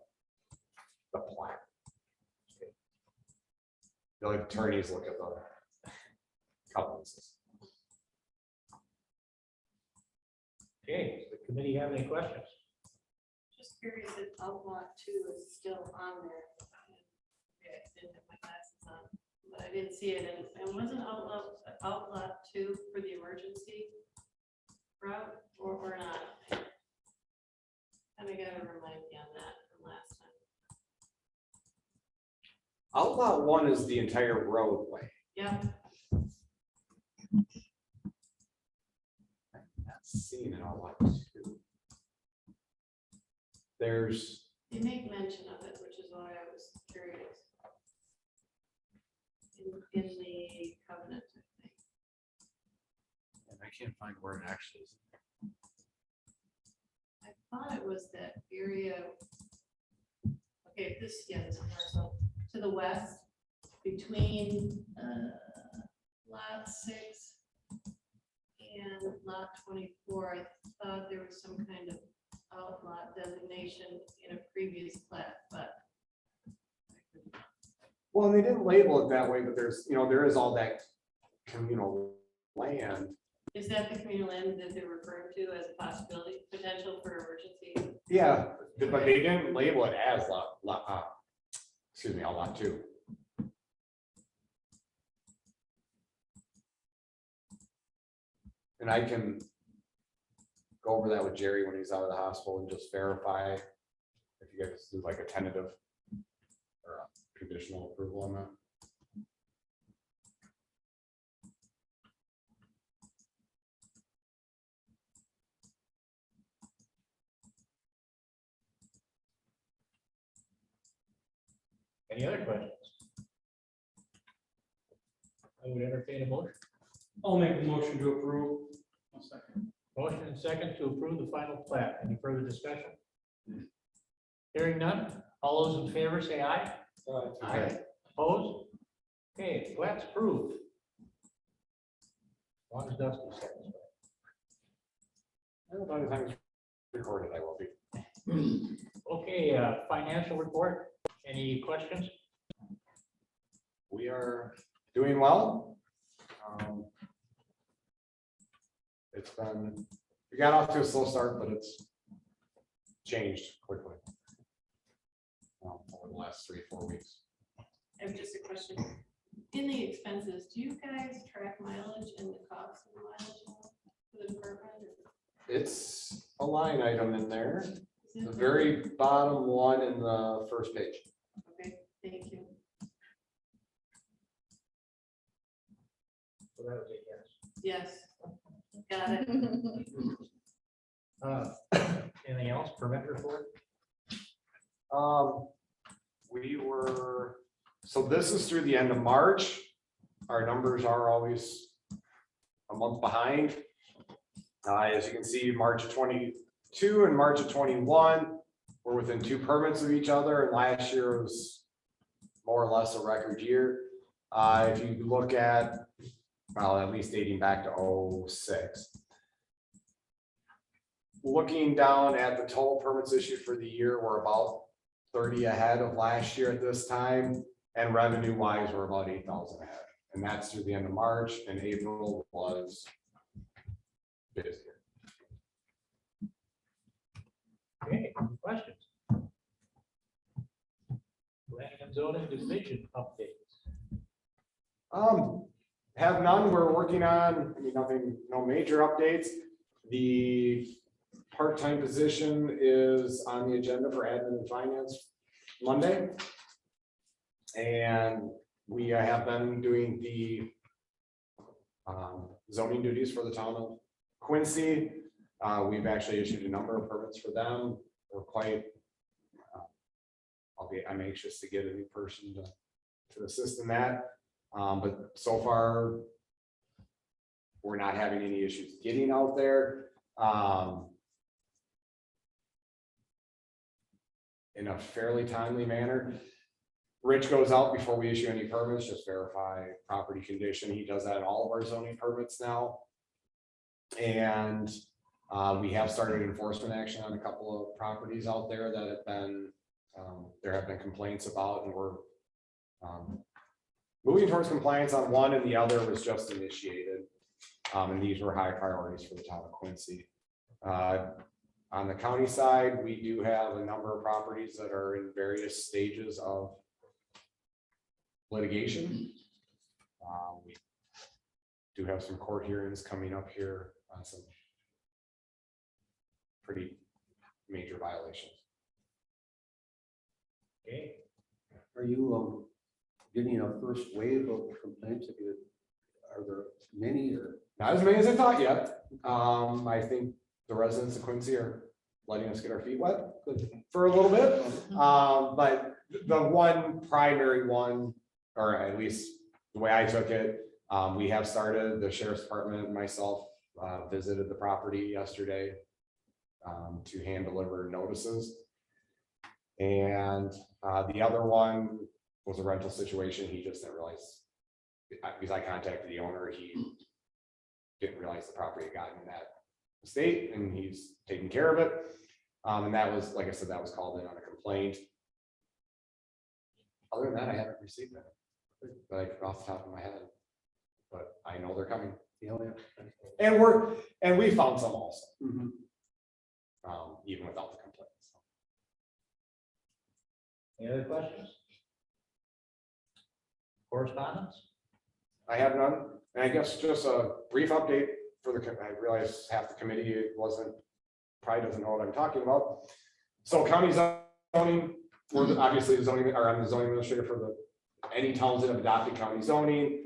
plat. The attorneys look at the covenants. Okay, does the committee have any questions? Just curious if outlot 2 is still on there. Yeah, I didn't have my glasses on, but I didn't see it, and wasn't outlot 2 for the emergency route or not? And I gotta remind me on that from last time. Outlot 1 is the entire roadway. Yeah, Not seeing an outlot 2. There's, they make mention of it, which is why I was in the covenant, I think. And I can't find where it actually is. I thought it was that area. Okay, this, yeah, this is so to the west, between lot 6 and lot 24, I thought there was some kind of outlot designation in a previous plat, but Well, and they didn't label it that way, but there's, there is all that communal land. is that the communal land that they're referring to as a possibility, potential for emergency? Yeah, but they didn't label it as excuse me, lot 2. And I can go over that with Jerry when he's out of the hospital and just verify if you guys do like a tentative or a conditional approval on that. Any other questions? I would entertain a motion. I'll make a motion to approve. Motion and second to approve the final plat. Any further discussion? Hearing none. All those in favor say aye. Aye. Opposed? Okay, plat's approved. As long as Dusty's satisfied. By the time it's recorded, I will be. Okay, financial report. Any questions? We are doing well. It's been, we got off to a slow start, but it's changed quickly over the last 3-4 weeks. I have just a question. In the expenses, do you guys track mileage and the cost of mileage for the department? It's a line item in there, Is the it? very bottom one in the first page. Okay, thank you. So that was a yes. Yes, got it. Anything else? Permit report? We were, so this is through the end of March. Our numbers are always a month behind. As you can see, March of 22 and March of 21, we're within 2 permits of each other, and last year was more or less a record year. If you look at, well, at least dating back to 06. Looking down at the total permits issued for the year, we're about 30 ahead of last year at this time, and revenue wise, we're about 8,000 ahead. And that's through the end of March, and April was busy. Okay, any questions? Planning and zoning division updates. Have none. We're working on, nothing, no major updates. The part-time position is on the agenda for admin and finance Monday. And we have been doing the zoning duties for the town of Quincy. We've actually issued a number of permits for them. We're quite, I'm anxious to get a new person to assist in that. But so far, we're not having any issues getting out there. In a fairly timely manner. Rich goes out before we issue any permits, just verify property condition. He does that in all of our zoning permits now. And we have started enforcement action on a couple of properties out there that have been, there have been complaints about, and we're moving towards compliance on one, and the other was just initiated. And these were high priorities for the town of Quincy. On the county side, we do have a number of properties that are in various stages of litigation. We do have some court hearings coming up here on some pretty major violations. Okay, Are you getting a first wave of complaints? Are there many or? Not as many as I thought yet. I think the residents of Quincy are letting us get our feet wet for a little bit. But the one primary one, or at least the way I took it, we have started, the sheriff's department, and myself, visited the property yesterday to hand deliver notices. And the other one was a rental situation. He just didn't realize, because I contacted the owner, he didn't realize the property had gotten in that state, and he's taking care of it. And that was, like I said, that was called in on a complaint. Other than that, I haven't received that, like off the top of my head, but I know they're coming. And we found some also, even without the complaints. Any other questions? Correspondence? I have none, and I guess just a brief update for I realize half the committee probably doesn't know what I'm talking about. So county zoning, we're obviously the zoning, or I'm the zoning administrator for any towns that have adopted county zoning.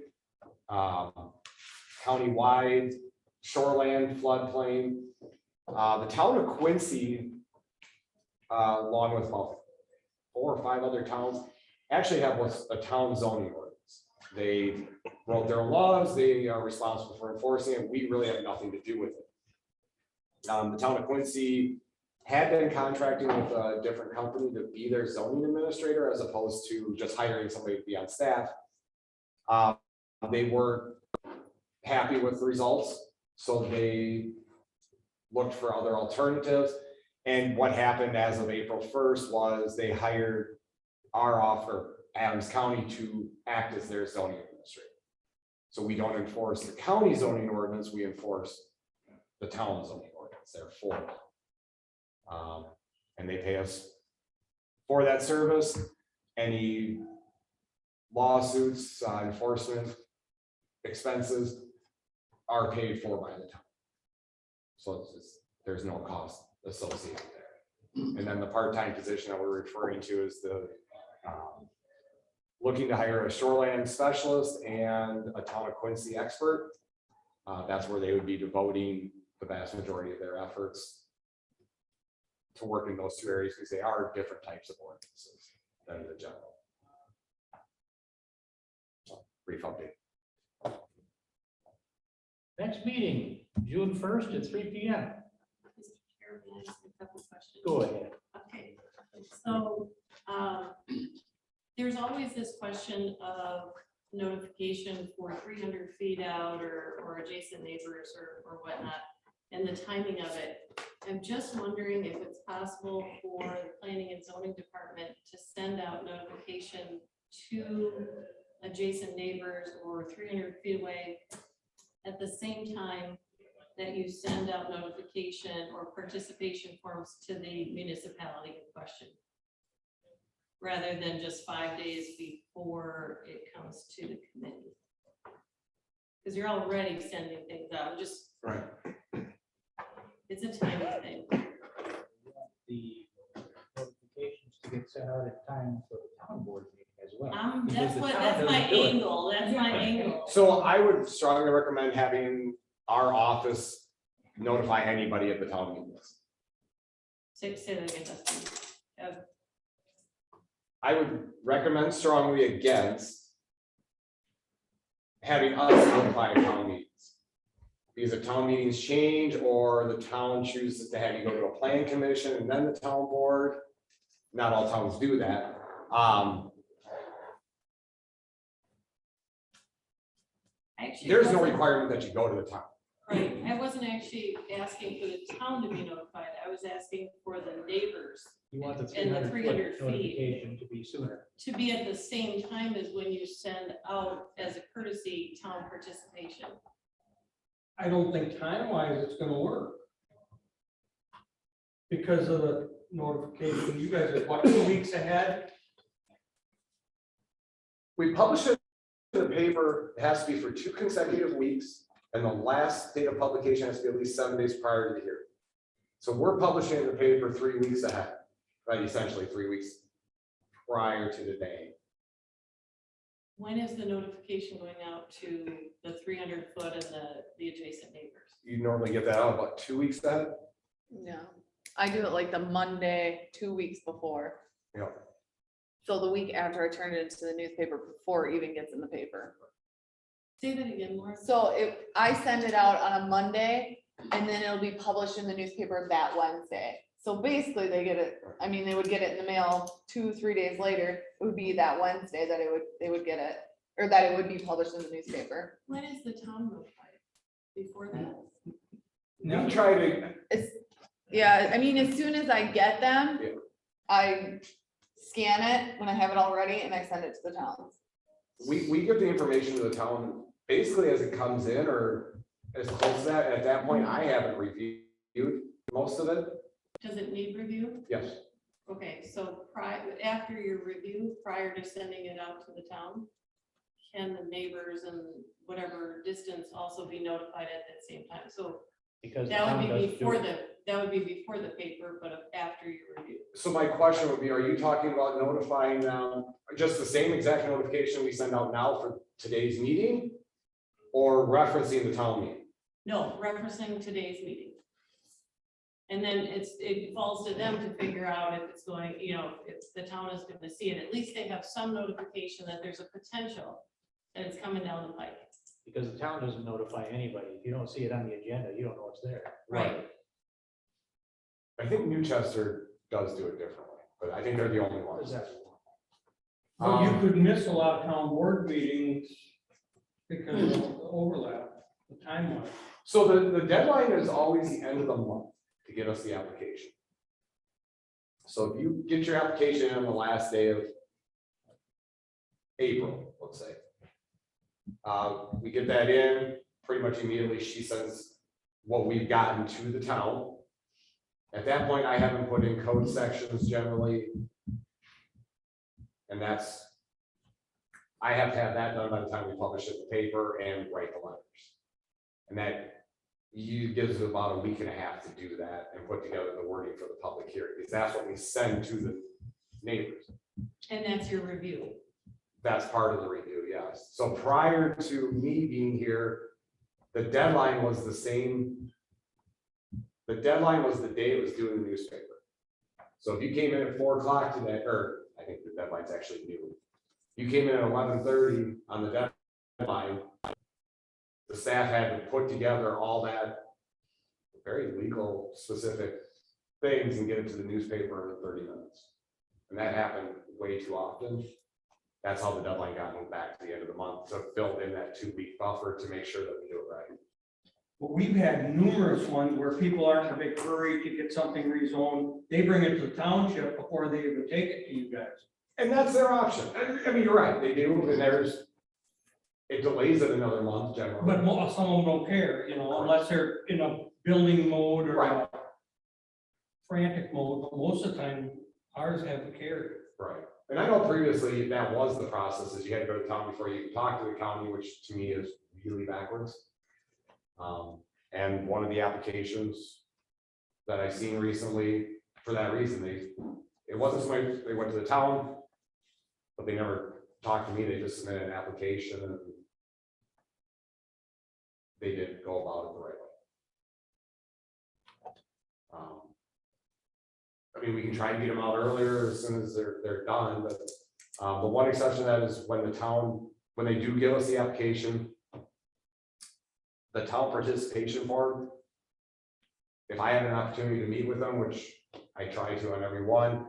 Countywide, shoreland, floodplain. The town of Quincy, along with about 4 or 5 other towns, actually have what's a town zoning ordinance. They wrote their own laws, they are responsible for enforcing it. We really have nothing to do with it. The town of Quincy had been contracting with a different company to be their zoning administrator as opposed to just hiring somebody to be on staff. They weren't happy with the results, so they looked for other alternatives. And what happened as of April 1st was they hired our offer, Adams County, to act as their zoning administrator. So we don't enforce the county zoning ordinance, we enforce the town zoning ordinance, therefore. And they pay us for that service. Any lawsuits, enforcement expenses are paid for by the town. So there's no cost associated there. And then the part-time position that we're referring to is the looking to hire a shoreline specialist and a town of Quincy expert. That's where they would be devoting the vast majority of their efforts to work in those 2 areas, because they are different types of ordinances than the general. So, brief update. Next meeting, June 1st at 3 p.m. Mr. Chair, can I ask a couple questions? Go ahead. Okay, so there's always this question of notification for 300 feet out or adjacent neighbors or whatnot, and the timing of it. I'm just wondering if it's possible for the planning and zoning department to send out notification to adjacent neighbors or 300 feet away at the same time that you send out notification or participation forms to the municipality in question, rather than just 5 days before it comes to the committee. Because you're already sending things out, just, Right. it's a tiny thing. The notifications to get sent out at time for the town board meeting as well. That's Because the what, town that's my doesn't do it. angle, that's my angle. So I would strongly recommend having our office notify anybody at the town meetings. Say that again, Dustin. I would recommend strongly against having us notify town meetings. Because if town meetings change or the town chooses to have you go to a planning commission and then the town board, not all towns do that. Actually, There's no requirement that you go to the town. right, I wasn't actually asking for the town to be notified, I was asking for the neighbors You want the And the 300 300 foot feet. notification to be sooner. to be at the same time as when you send out as a courtesy town participation. I don't think time-wise it's gonna work. Because of the notification, you guys are what, 2 weeks ahead? We publish it in the paper, it has to be for 2 consecutive weeks, and the last date of publication has to be at least 7 days prior to the hearing. So we're publishing the paper 3 weeks ahead, right, essentially 3 weeks prior to the day. When is the notification going out to the 300 foot and the adjacent neighbors? You normally get that out about 2 weeks ahead. Yeah, I do it like the Monday, 2 weeks before. Yeah. So the week after I turn it into the newspaper before it even gets in the paper. Say that again, Laura. So if I send it out on a Monday and then it'll be published in the newspaper that Wednesday. So basically they get it, I mean, they would get it in the mail 2-3 days later. It would be that Wednesday that they would get it, or that it would be published in the newspaper. When is the town notified? Before that? We try to, Yeah, I mean, as soon as I get them, Yeah. I scan it when I have it all ready and I send it to the towns. we give the information to the town basically as it comes in or as close to that. At that point, I haven't reviewed most of it. Does it need review? Yes. Okay, so after your review, prior to sending it out to the town, can the neighbors and whatever distance also be notified at that same time? So Because the that town would be doesn't do before it. that would be before the paper, but after your review. So my question would be, are you talking about notifying them, just the same exact notification we send out now for today's meeting? Or referencing the town meeting? No, referencing today's meeting. And then it falls to them to figure out if it's going, if the town is gonna see it. At least they have some notification that there's a potential that it's coming down the pike. Because the town doesn't notify anybody. If you don't see it on the agenda, you don't know it's there. Right. I think Newchester does do it differently, but I think they're the only ones. Well, you could miss a lot of town board meetings because of the overlap, the timeline. So the deadline is always the end of the month to get us the application. So if you get your application in on the last day of April, let's say. We get that in, pretty much immediately she sends what we've gotten to the town. At that point, I haven't put in code sections generally. And I have to have that done by the time we publish it in the paper and write the letters. And that gives us about a week and a half to do that and put together the wording for the public hearing, because that's what we send to the neighbors. And that's your review. That's part of the review, yes. So prior to me being here, the deadline was the same. The deadline was the day it was due in the newspaper. So if you came in at 4 o'clock today, or I think the deadline's actually new. You came in at 11:30 on the deadline. The staff had to put together all that very legal specific things and get it to the newspaper in 30 minutes. And that happened way too often. That's how the deadline got moved back to the end of the month, to build in that 2-week buffer to make sure that we do it right. But we've had numerous ones where people aren't in a big hurry to get something rezoned. They bring it to the township before they even take it to you guys. And that's their option. I mean, you're right, they do, and it delays it another month generally. But some of them don't care, unless they're in a building mode or a frantic mode, but most of the time, ours haven't cared. Right, and I know previously that was the process, is you had to go to town before you could talk to the county, which to me is really backwards. And one of the applications that I've seen recently, for that reason, it wasn't somebody, they went to the town, but they never talked to me, they just submitted an application and they didn't go about it the right way. I mean, we can try and get them out earlier as soon as they're done, but the one exception to that is when they do give us the application, the town participation form, if I have an opportunity to meet with them, which I try to on every one,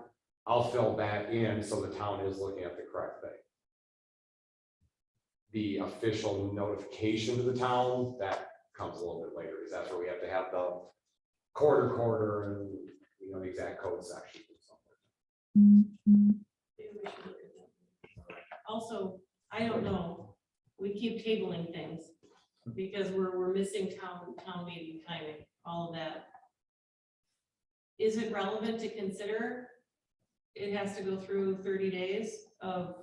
I'll fill that in so the town is looking at the correct thing. The official notification to the town, that comes a little bit later, because that's where we have to have the quarter and the exact code section. Maybe we should look at that. Also, I don't know, we keep tabling things because we're missing town meeting timing, all of that. Is it relevant to consider? It has to go through 30 days of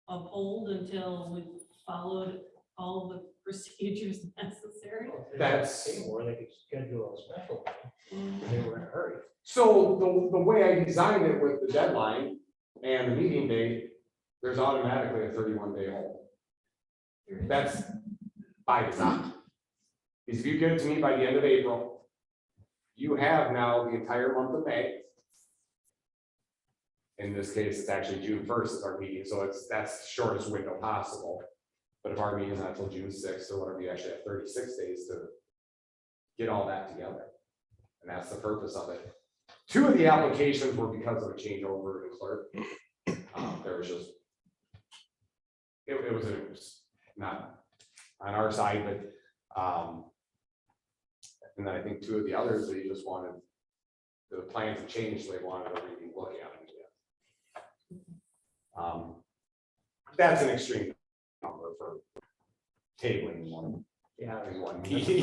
hold until we've followed all the procedures necessary. That's or they could schedule a special meeting if they were in a hurry. So the way I designed it with the deadline and the meeting date, there's automatically a 31-day hold. That's by design. Because if you get it to me by the end of April, you have now the entire month of May. In this case, it's actually June 1st is our meeting, so that's the shortest window possible. But if our meeting's not until June 6th or whatever, you actually have 36 days to get all that together. And that's the purpose of it. 2 of the applications were because of a changeover in clerk. There was just, it was not on our side, but, and then I think 2 of the others, they just wanted, the plans have changed, so they wanted to really look at them again. That's an extreme number for tabling one, in one meeting.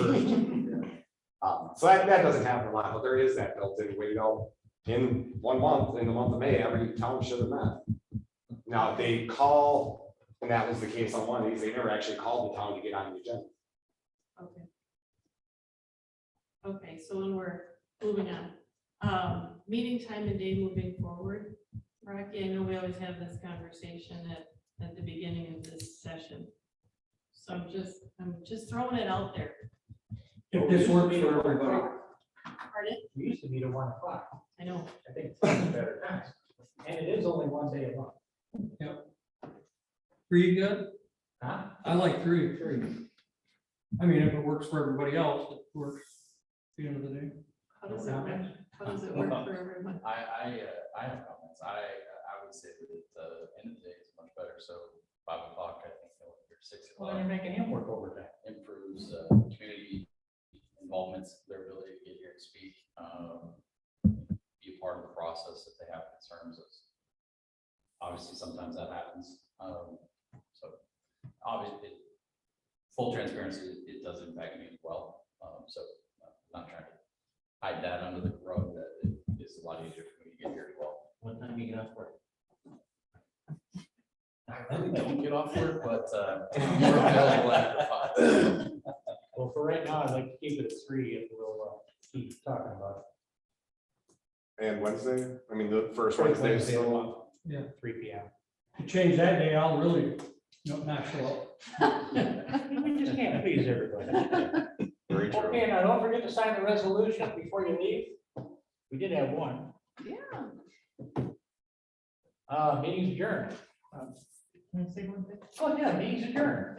So that doesn't happen a lot, but there is that built-in window in 1 month, in the month of May, every town should have met. Now, if they call, and that was the case on one of these, they never actually called the town to get on the agenda. Okay. Okay, so when we're moving on, meeting time and day moving forward, Rocky, I know we always have this conversation at the beginning of this session. So I'm just throwing it out there. If this works for everybody. Pardon? We used to meet at 1 o'clock. I know. I think it's better times. And it is only 1 day a month. Yep. 3 good? Huh? I like 3. I mean, if it works for everybody else, it works at the end of the day. How does it work? How does it work for everyone? I have comments. I would say that the end of the day is much better. So 5 o'clock, I think, or 6 Well, o'clock then you're making him work overtime. improves community involvements, their ability to get here and speak, be a part of the process if they have concerns. Obviously, sometimes that happens. So obviously, full transparency, it does impact me as well. So I'm not trying to hide that under the rug, that it is a lot easier for me to get here as well. What time you get off work? I really don't get off work, but you're available after 5. Well, for right now, I'd like to keep it at 3 and we'll keep talking about And Wednesday, I mean, the first it. Wednesday, Wednesday of the so month, Yeah. 3 p.m. To change that day, I'll really not show up. We just can't please everybody. very true. Okay, now don't forget to sign the resolution before you leave. We did have one. Yeah. Meeting's adjourned. Oh, yeah, meeting's adjourned.